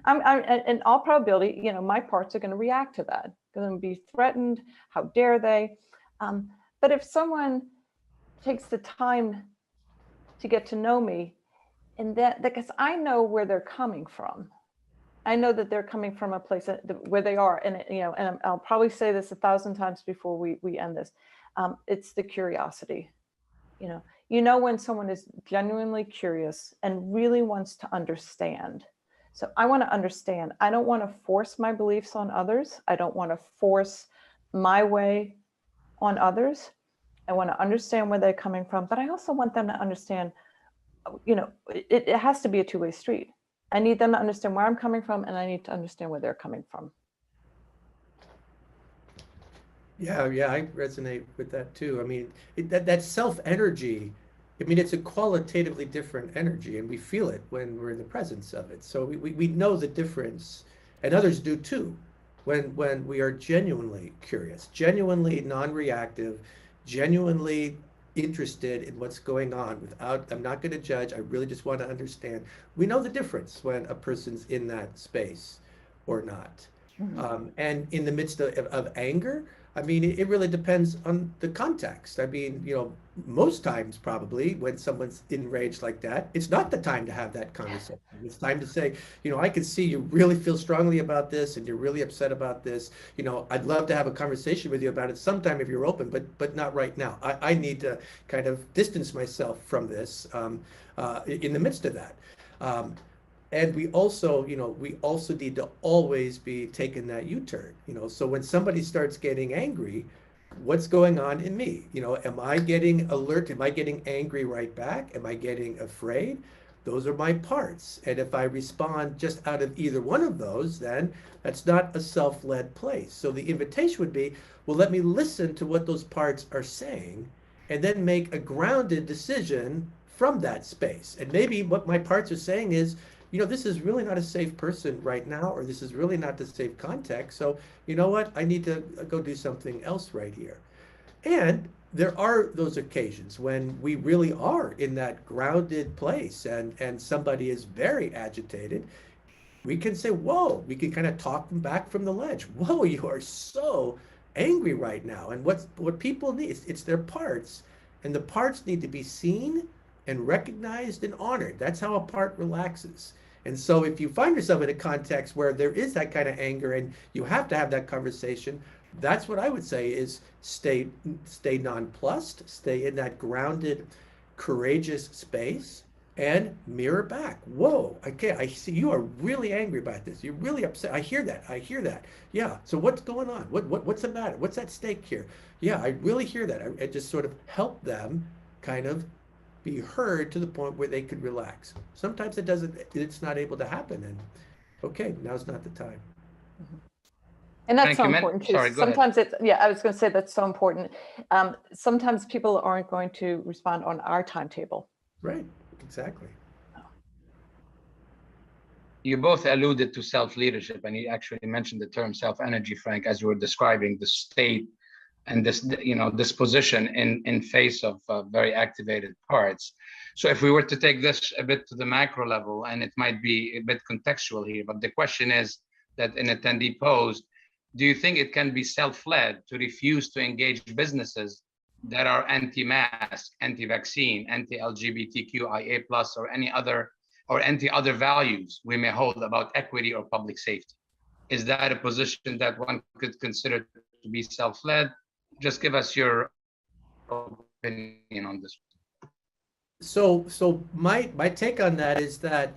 S4: I'm in all probability, you know, my parts are going to react to that. Going to be threatened. How dare they? But if someone takes the time to get to know me, and that, because I know where they're coming from, I know that they're coming from a place where they are, and you know, and I'll probably say this 1,000 times before we end this. It's the curiosity. You know when someone is genuinely curious and really wants to understand. So I want to understand. I don't want to force my beliefs on others. I don't want to force my way on others. I want to understand where they're coming from, but I also want them to understand, you know, it has to be a two-way street. I need them to understand where I'm coming from, and I need to understand where they're coming from.
S3: Yeah, I resonate with that too. I mean, that self-energy, I mean, it's a qualitatively different energy, and we feel it when we're in the presence of it. So we know the difference, and others do too, when we are genuinely curious, genuinely non-reactive, genuinely interested in what's going on I'm not going to judge, I really just want to understand. We know the difference when a person's in that space or not. And in the midst of anger, I mean, it really depends on the context. I mean, most times probably when someone's enraged like that, it's not the time to have that conversation. It's time to say, I can see you really feel strongly about this and you're really upset about this. I'd love to have a conversation with you about it sometime if you're open, but not right now. I need to kind of distance myself from this in the midst of that. And we also need to always be taking that U-turn, so when somebody starts getting angry, what's going on in me? Am I getting alert? Am I getting angry right back? Am I getting afraid? Those are my parts. And if I respond just out of either one of those, then that's not a self-led place. So the invitation would be, well, let me listen to what those parts are saying and then make a grounded decision from that space. And maybe what my parts are saying is, this is really not a safe person right now, or this is really not the safe context. So you know what? I need to go do something else right here. And there are those occasions when we really are in that grounded place and somebody is very agitated. We can say, whoa, we can kind of talk them back from the ledge. Whoa, you are so angry right now. And what people need, it's their parts, and the parts need to be seen and recognized and honored. That's how a part relaxes. And so if you find yourself in a context where there is that kind of anger and you have to have that conversation, that's what I would say is stay nonplussed, stay in that grounded, courageous space and mirror back. Whoa, okay, I see you are really angry about this. You're really upset. I hear that. Yeah, so what's going on? What's the matter? What's at stake here? Yeah, I really hear that. I just sort of help them kind of be heard to the point where they could relax. Sometimes it's not able to happen, and okay, now's not the time.
S4: And that's
S1: Thank
S4: so
S1: you,
S4: important too.
S1: Sorry, go ahead.
S4: Sometimes I was going to say that's so important. Sometimes people aren't going to respond on our timetable.
S3: Right, exactly.
S1: You both alluded to self-leadership, and you actually mentioned the term self-energy, Frank, as you were describing the state and this position in face of very activated parts. So if we were to take this a bit to the macro level, and it might be a bit contextual here, but the question is that an attendee posed, do you think it can be self-led to refuse to engage businesses that are anti-mask, anti-vaccine, anti-LGBTQIA+, or anti-other values we may hold about equity or public safety? Is that a position that one could consider to be self-led? Just give us your opinion on this.
S3: So my take on that is that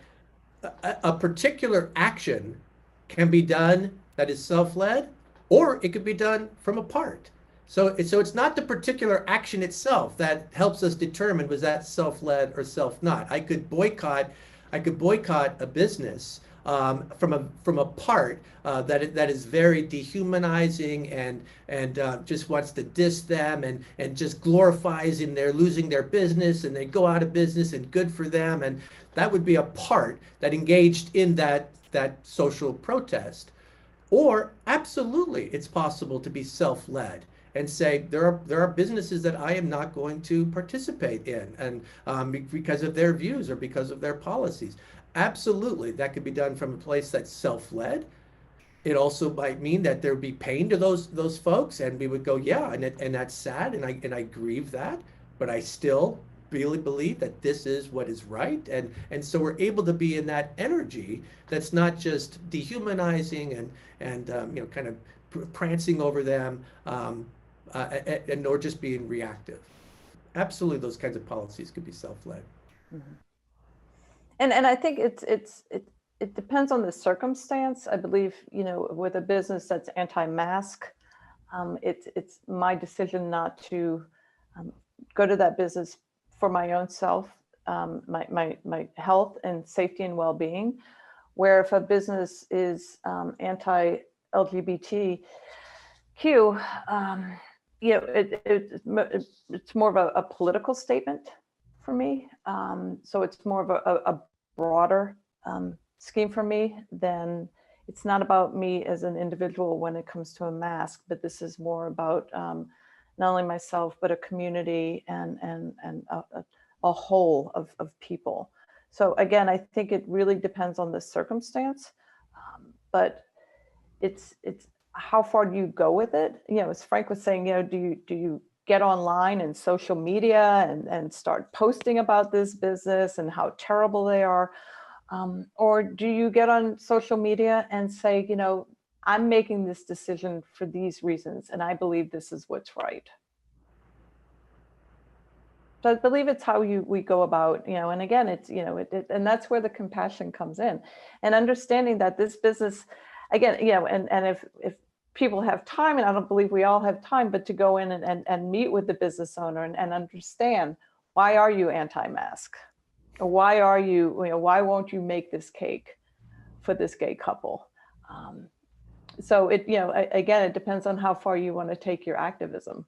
S3: a particular action can be done that is self-led, or it could be done from a part. So it's not the particular action itself that helps us determine was that self-led or self-not. I could boycott a business from a part that is very dehumanizing and just wants to diss them and just glorifies in their losing their business and they go out of business and good for them, and that would be a part that engaged in that social protest. Or absolutely, it's possible to be self-led and say there are businesses that I am not going to participate in, and because of their views or because of their policies. Absolutely, that could be done from a place that's self-led. It also might mean that there would be pain to those folks, and we would go, yeah, and that's sad, and I grieve that, but I still really believe that this is what is right, and so we're able to be in that energy that's not just dehumanizing and kind of prancing over them, and nor just being reactive. Absolutely, those kinds of policies could be self-led.
S4: Mm-hmm. And I think it depends on the circumstance. I believe, with a business that's anti-mask, it's my decision not to go to that business for my own self, my health and safety and well-being. Where if a business is anti-LGBTQ, it's more of a political statement for me. So it's more of a broader scheme for me. Then it's not about me as an individual when it comes to a mask, but this is more about not only myself, but a community and a whole of people. So again, I think it really depends on the circumstance. But it's how far do you go with it? You know, as Frank was saying, you know, do you get online and social media and start posting about this business and how terrible they are? Or do you get on social media and say, you know, I'm making this decision for these reasons, and I believe this is what's right. So I believe it's how we go about, you know, and again, it's, you know, and that's where the compassion comes in, and understanding that this business, again, you know, and if people have time, and I don't believe we all have time, but to go in and meet with the business owner and understand, why are you anti-mask? Or why are you, you know, why won't you make this cake for this gay couple? So it, you know, again, it depends on how far you want to take your activism.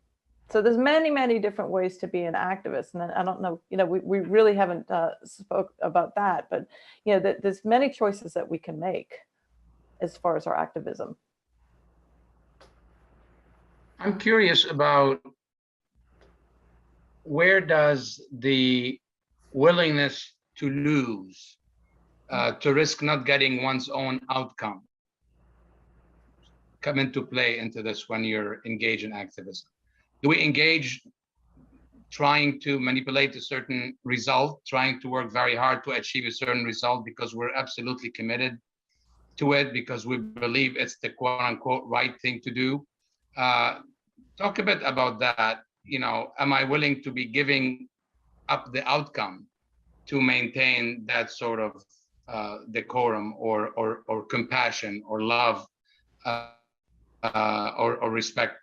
S4: So there's many, many different ways to be an activist. And I don't know, you know, we really haven't spoke about that, but, you know, there's many choices that we can make as far as our activism.
S1: I'm curious about, where does the willingness to lose, to risk not getting one's own outcome, come into play into this when you're engaged in activism? Do we engage trying to manipulate a certain result, trying to work very hard to achieve a certain result because we're absolutely committed to it, because we believe it's the quote unquote right thing to do? Talk a bit about that. You know, am I willing to be giving up the outcome to maintain that sort of decorum or compassion or love or respect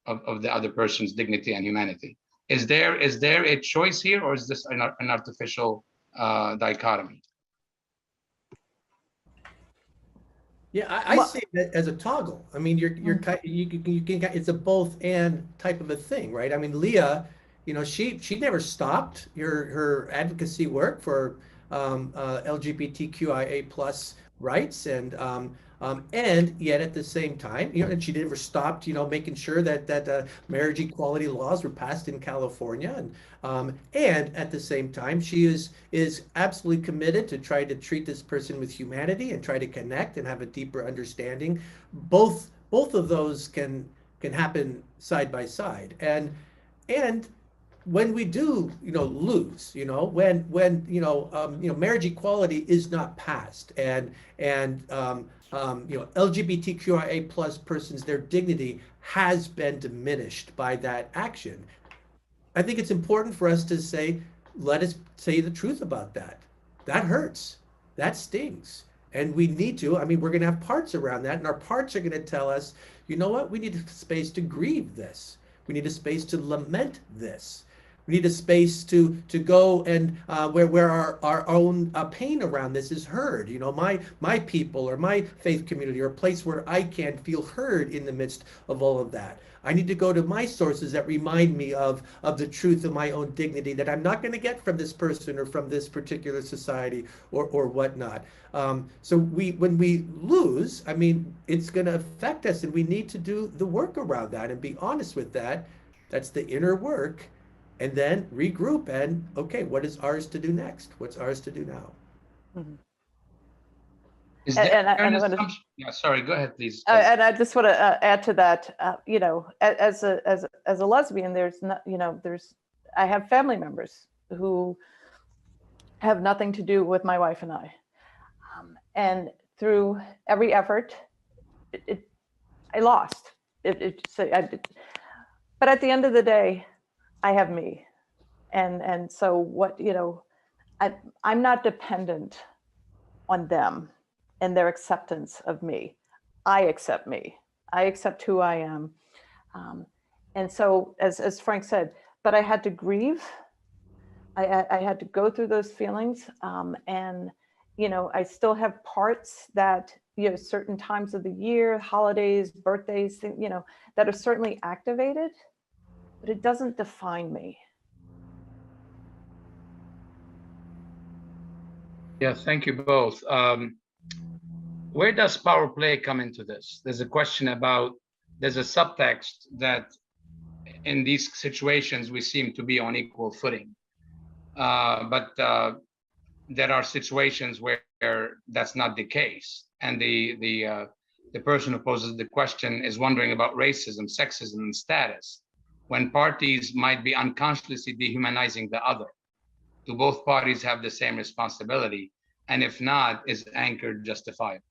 S1: of the other person's dignity and humanity? Is there a choice here, or is this an artificial dichotomy?
S3: Yeah, I see it as a toggle. I mean, you can it's a both and type of a thing, right? I mean, Leah, you know, she never stopped her advocacy work for LGBTQIA plus rights, and yet at the same time, you know, and she never stopped, you know, making sure that marriage equality laws were passed in California, and at the same time, she is absolutely committed to try to treat this person with humanity and try to connect and have a deeper understanding. Both of those can happen side by side, and when we do, you know, lose, you know, when marriage equality is not passed, and you know, LGBTQIA plus persons, their dignity has been diminished by that action. I think it's important for us to say, let us say the truth about that. That hurts. That stings. And we need to, I mean, we're going to have parts around that, and our parts are going to tell us, you know what, we need a space to grieve this. We need a space to lament this. We need a space to go and where our own pain around this is heard. You know, my people or my faith community, or a place where I can feel heard in the midst of all of that. I need to go to my sources that remind me of the truth of my own dignity that I'm not going to get from this person or from this particular society or whatnot. So when we lose, I mean, it's going to affect us, and we need to do the work around that and be honest with that. That's the inner work. And then regroup and, okay, what is ours to do next? What's ours to do now?
S4: Mm-hmm.
S1: Is there yeah, sorry, go ahead, please.
S4: And I just want to add to that, you know, as a lesbian, there's not, you know, I have family members who have nothing to do with my wife and I. And through every effort, I lost. But at the end of the day, I have me. And so what, you know, I'm not dependent on them and their acceptance of me. I accept me. I accept who I am. And so, as Frank said, but I had to grieve. I had to go through those feelings. And, you know, I still have parts that, you know, certain times of the year, holidays, birthdays, you know, that are certainly activated, but it doesn't define me.
S1: Yeah, thank you both. Where does power play come into this? There's a question about, there's a subtext that in these situations we seem to be on equal footing, but there are situations where that's not the case, and the the person who poses the question is wondering about racism, sexism, and status, when parties might be unconsciously dehumanizing the other. Do both parties have the same responsibility? And if not, is anger justified?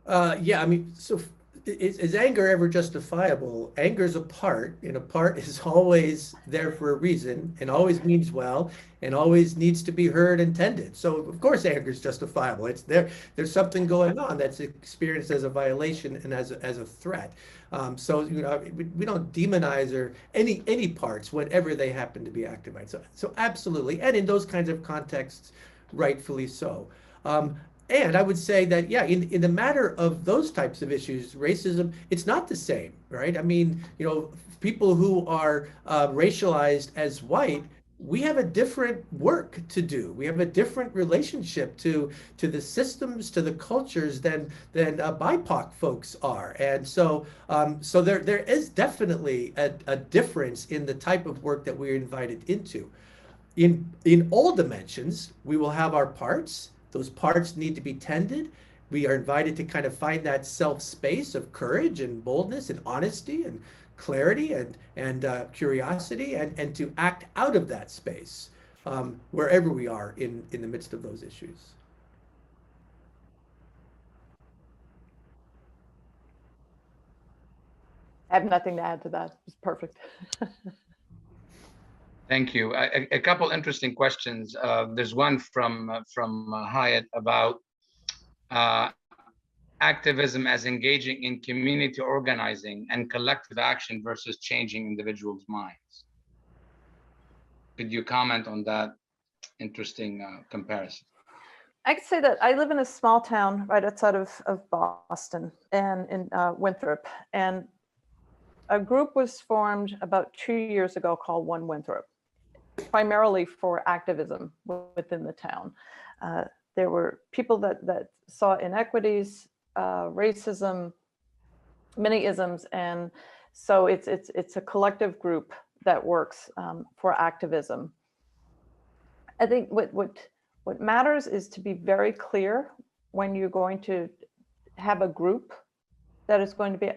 S3: Yeah, I mean, so is anger ever justifiable? Anger is a part, and a part is always there for a reason, and always means well, and always needs to be heard and tended. So of course, anger is justifiable. It's there. There's something going on that's experienced as a violation and as a threat. So we don't demonize or any parts, whatever they happen to be activated. So absolutely, and in those kinds of contexts, rightfully so. And I would say that, yeah, in the matter of those types of issues, racism, it's not the same, right? I mean, people who are racialized as white, we have a different work to do. We have a different relationship to the systems, to the cultures than BIPOC folks are. And so there is definitely a difference in the type of work that we're invited into. In all dimensions, we will have our parts. Those parts need to be tended. We are invited to kind of find that self space of courage and boldness and honesty and clarity and curiosity and to act out of that space wherever we are in the midst of those issues.
S4: I have nothing to add to that. It's perfect.
S1: Thank you. A couple interesting questions. There's one from Hyatt about activism as engaging in community organizing and collective action versus changing individuals' minds. Could you comment on that interesting comparison?
S4: I could say that I live in a small town right outside of Boston and in Winthrop. And a group was formed about 2 years ago called One Winthrop, primarily for activism within the town. There were people that saw inequities, racism, many isms, and so it's a collective group that works for activism. I think what matters is to be very clear when you're going to have a group that is going to be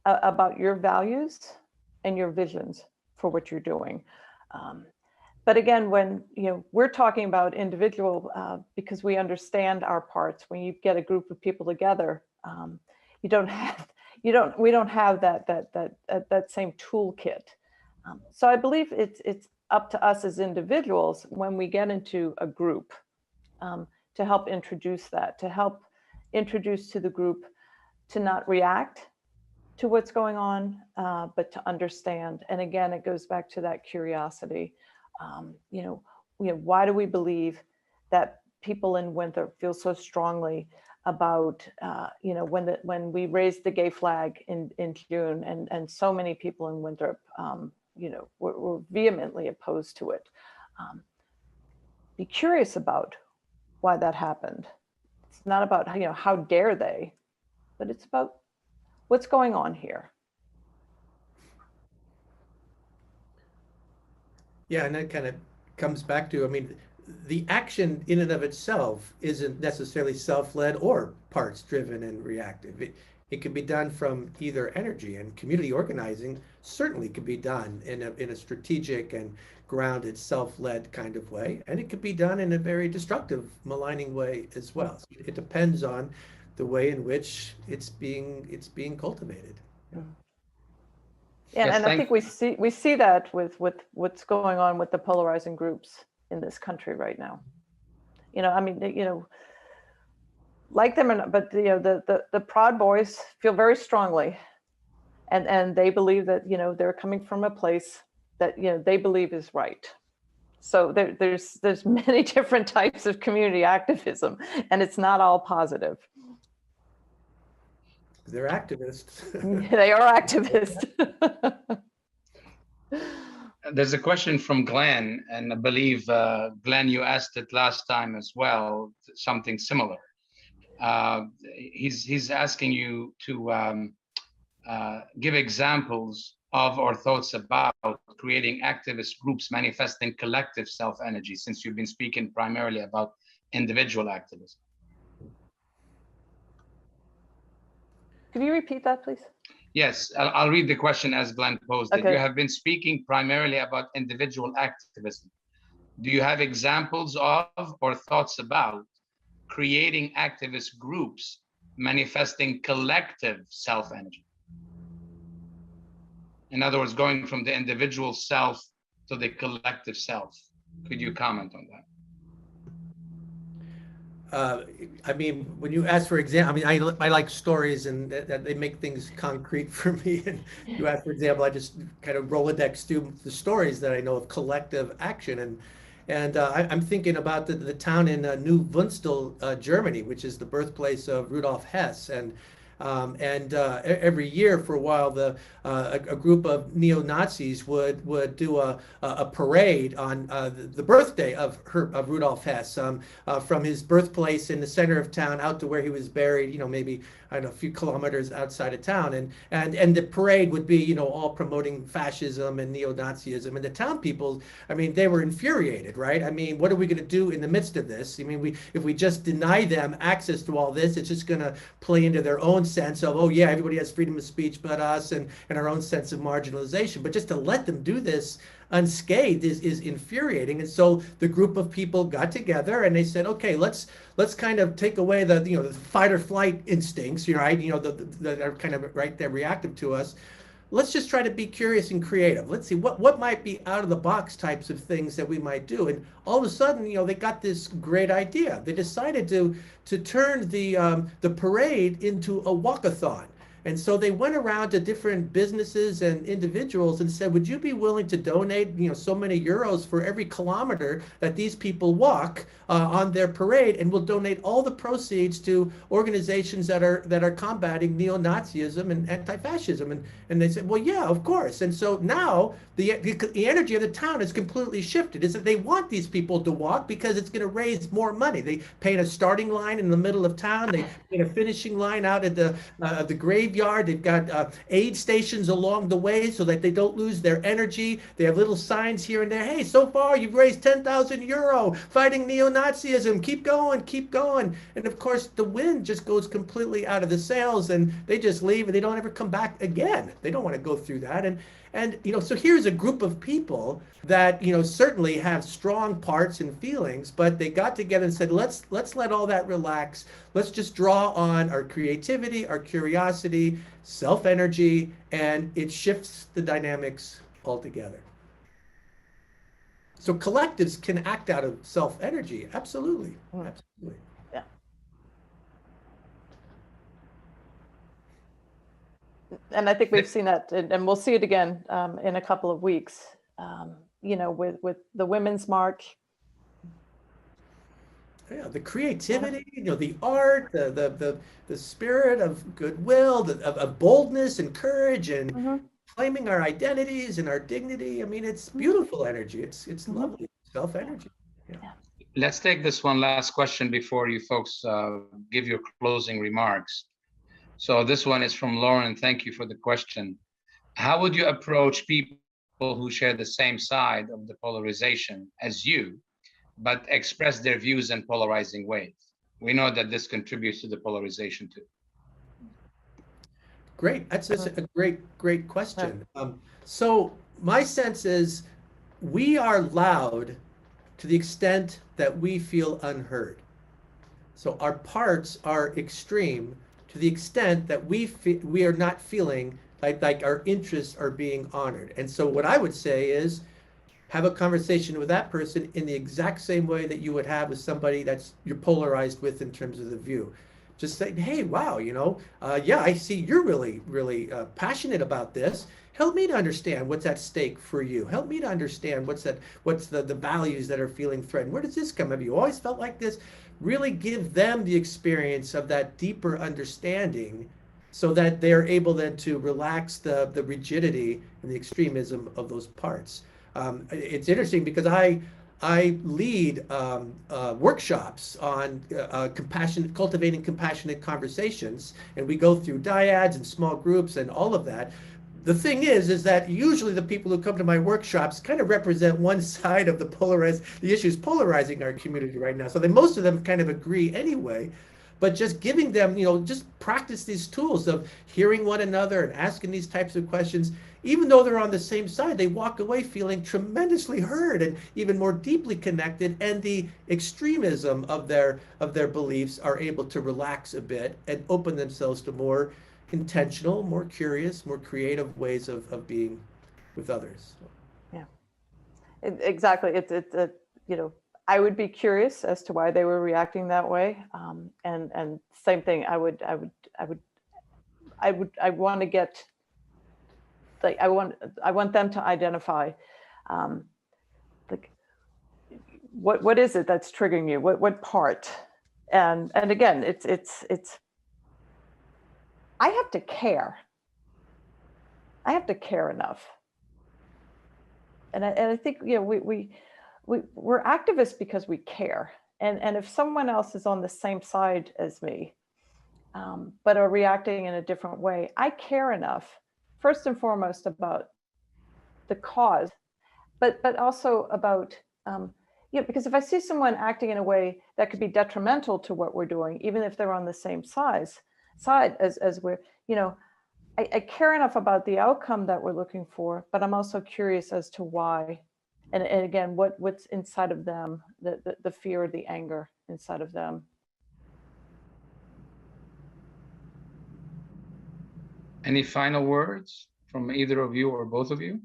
S4: about your values and your visions for what you're doing. But again, when we're talking about individual, because we understand our parts. When you get a group of people together, we don't have that same toolkit. So I believe it's up to us as individuals when we get into a group to help introduce that, to help introduce to the group, to not react to what's going on, but to understand. And again, it goes back to that curiosity. Why do we believe that people in Winthrop feel so strongly about, when we raised the gay flag in June, and so many people in Winthrop, were vehemently opposed to it. Be curious about why that happened. It's not about, how dare they, but it's about what's going on here.
S3: Yeah, and that kind of comes back to, I mean, the action in and of itself isn't necessarily self-led or parts-driven and reactive. It could be done from either energy, and community organizing certainly could be done in a strategic and grounded, self-led kind of way, and it could be done in a very destructive, maligning way as well. So it depends on the way in which it's being cultivated. Yeah.
S4: And, I think we see that with what's going on with the polarizing groups in this country right now. Like them or not, but the Proud Boys feel very strongly, and they believe that they're coming from a place that they believe is right. So there's many different types of community activism, and it's not all positive.
S3: They're activists.
S4: They are activists.
S1: There's a question from Glenn, and I believe, Glenn, you asked it last time as well, something similar. He's asking you to give examples of or thoughts about creating activist groups manifesting collective self-energy, since you've been speaking primarily about individual activism.
S4: Could you repeat that, please?
S1: Yes, I'll read the question as Glenn posed it.
S4: Okay.
S1: You have been speaking primarily about individual activism. Do you have examples of or thoughts about creating activist groups manifesting collective self-energy? In other words, going from the individual self to the collective self. Could you comment on that?
S3: I mean, when you ask for example, I mean, I like stories and that they make things concrete for me. And you ask for example, I just kind of Rolodex through the stories that I know of collective action. And I'm thinking about the town in New Wunstel, Germany, which is the birthplace of Rudolf Hess. And every year for a while, a group of neo-Nazis would do a parade on the birthday of Rudolf Hess, from his birthplace in the center of town out to where he was buried, maybe, I don't know, a few kilometers outside of town. And the parade would be, all promoting fascism and neo-Nazism. And the town people, I mean, they were infuriated, right? I mean, what are we going to do in the midst of this? I mean, if we just deny them access to all this, it's just going to play into their own sense of, oh yeah, everybody has freedom of speech but us, and our own sense of marginalization. But just to let them do this unscathed is infuriating. And so the group of people got together and they said, okay, let's kind of take away the the fight or flight instincts, right? That are kind of right there reactive to us. Let's just try to be curious and creative. Let's see what might be out of the box types of things that we might do. And all of a sudden, they got this great idea. They decided to turn the parade into a walkathon. And so they went around to different businesses and individuals and said, would you be willing to donate, so many euros for every kilometer that these people walk on their parade, and we'll donate all the proceeds to organizations that are combating neo-Nazism and anti-fascism. And they said, well, yeah, of course. And so now the energy of the town is completely shifted. Is that they want these people to walk because it's going to raise more money. They paint a starting line in the middle of town. They paint a finishing line out at the graveyard. They've got aid stations along the way so that they don't lose their energy. They have little signs here and there. Hey, so far you've raised 10,000 euro fighting neo-Nazism. Keep going, keep going. And of course, the wind just goes completely out of the sails, and they just leave and they don't ever come back again. They don't want to go through that. And so here's a group of people that certainly have strong parts and feelings, but they got together and said, let's let all that relax. Let's just draw on our creativity, our curiosity, self-energy, and it shifts the dynamics altogether. So collectives can act out of self-energy. Absolutely. Absolutely.
S4: Yeah. And I think we've seen that, and we'll see it again in a couple of weeks, with the Women's March.
S3: Yeah, the creativity, the art, the spirit of goodwill, of boldness and courage, and claiming our identities and our dignity. I mean, it's beautiful energy. It's lovely self-energy. Yeah.
S1: Let's take this one last question before you folks give your closing remarks. So this one is from Lauren. Thank you for the question. How would you approach people who share the same side of the polarization as you, but express their views in polarizing ways? We know that this contributes to the polarization too.
S3: Great. That's a great question. So my sense is we are loud to the extent that we feel unheard. So our parts are extreme to the extent that we are not feeling like our interests are being honored. And so what I would say is have a conversation with that person in the exact same way that you would have with somebody that's you're polarized with in terms of the view. Just say, hey, wow, yeah, I see you're really, really passionate about this. Help me to understand what's at stake for you. Help me to understand what's the values that are feeling threatened. Where does this come? Have you always felt like this? Really give them the experience of that deeper understanding so that they're able then to relax the rigidity and the extremism of those parts. It's interesting because I lead workshops on cultivating compassionate conversations, and we go through dyads and small groups and all of that. The thing is that usually the people who come to my workshops kind of represent one side of the issues polarizing our community right now. So most of them kind of agree anyway. but just giving them, just practice these tools of hearing one another and asking these types of questions. Even though they're on the same side, they walk away feeling tremendously heard and even more deeply connected, and the extremism of their beliefs are able to relax a bit and open themselves to more intentional, more curious, more creative ways of being with others.
S4: Yeah, exactly. I would be curious as to why they were reacting that way. And same thing, I want to get, like, I want them to identify, like, what is it that's triggering you? What part? And again, it's I have to care. I have to care enough. And I think, we're activists because we care. And if someone else is on the same side as me, but are reacting in a different way, I care enough, first and foremost, about the cause, but also about, because if I see someone acting in a way that could be detrimental to what we're doing, even if they're on the same side as we're, I care enough about the outcome that we're looking for, but I'm also curious as to why. And again, what's inside of them, the fear, the anger inside of them.
S1: Any final words from either of you or both of you?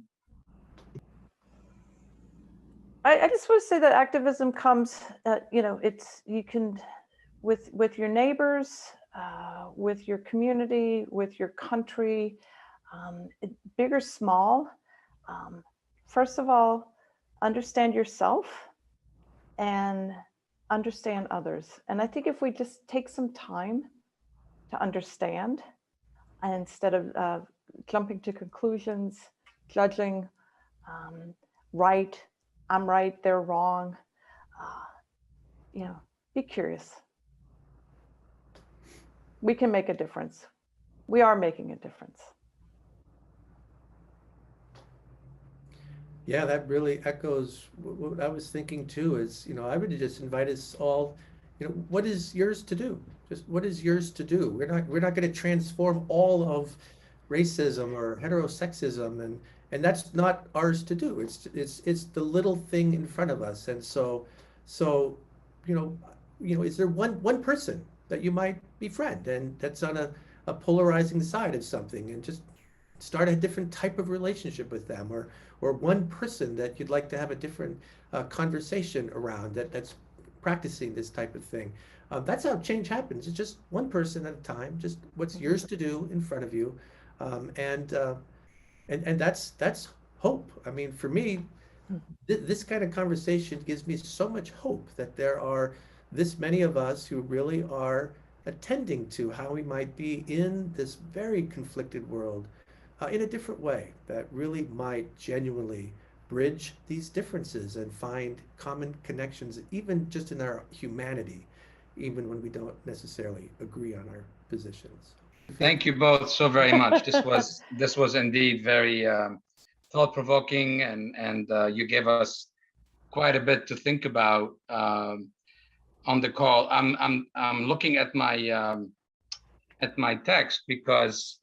S4: I just want to say that activism comes, you can, with your neighbors, with your community, with your country, big or small. First of all, understand yourself and understand others. And I think if we just take some time to understand, instead of jumping to conclusions, judging, right, I'm right, they're wrong, be curious. We can make a difference. We are making a difference.
S3: Yeah, that really echoes what I was thinking too. Is, I would just invite us all, what is yours to do? Just what is yours to do? We're not going to transform all of racism or heterosexism, and that's not ours to do. It's the little thing in front of us. And so is there one person that you might befriend and that's on a polarizing side of something, and just start a different type of relationship with them, or one person that you'd like to have a different conversation around that's practicing this type of thing. That's how change happens. It's just one person at a time, just what's yours to do in front of you. And that's hope. I mean, for me, this kind of conversation gives me so much hope that there are this many of us who really are attending to how we might be in this very conflicted world in a different way that really might genuinely bridge these differences and find common connections, even just in our humanity, even when we don't necessarily agree on our positions.
S1: Thank you both so very much. This was indeed very thought-provoking, and you gave us quite a bit to think about on the call. I'm looking at my text because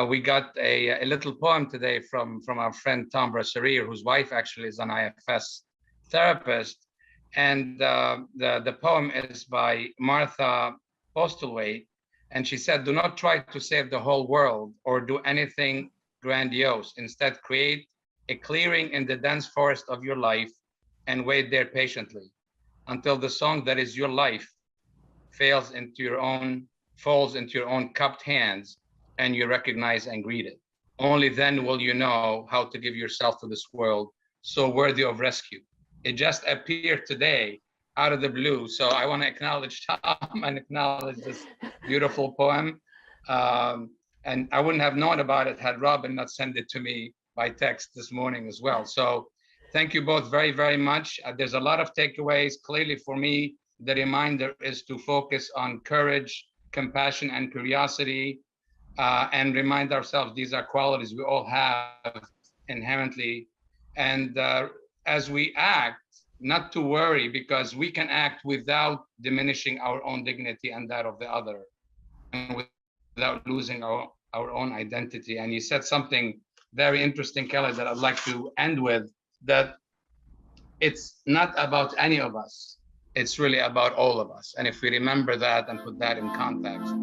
S1: we got a little poem today from our friend Tom Brasserie, whose wife actually is an IFS therapist, and the poem is by Martha Postlethwaite, and she said, "Do not try to save the whole world or do anything grandiose. Instead, create a clearing in the dense forest of your life and wait there patiently until the song that is your life falls into your own cupped hands and you recognize and greet it. Only then will you know how to give yourself to this world so worthy of rescue." It just appeared today out of the blue. So I want to acknowledge Tom and acknowledge this beautiful poem. And I wouldn't have known about it had Robin not sent it to me by text this morning as well. So thank you both very, very much. There's a lot of takeaways. Clearly for me, the reminder is to focus on courage, compassion, and curiosity, and remind ourselves these are qualities we all have inherently. And as we act, not to worry, because we can act without diminishing our own dignity and that of the other, and without losing our own identity. And you said something very interesting, Kelly, that I'd like to end with, that it's not about any of us. It's really about all of us. And if we remember that and put that in context.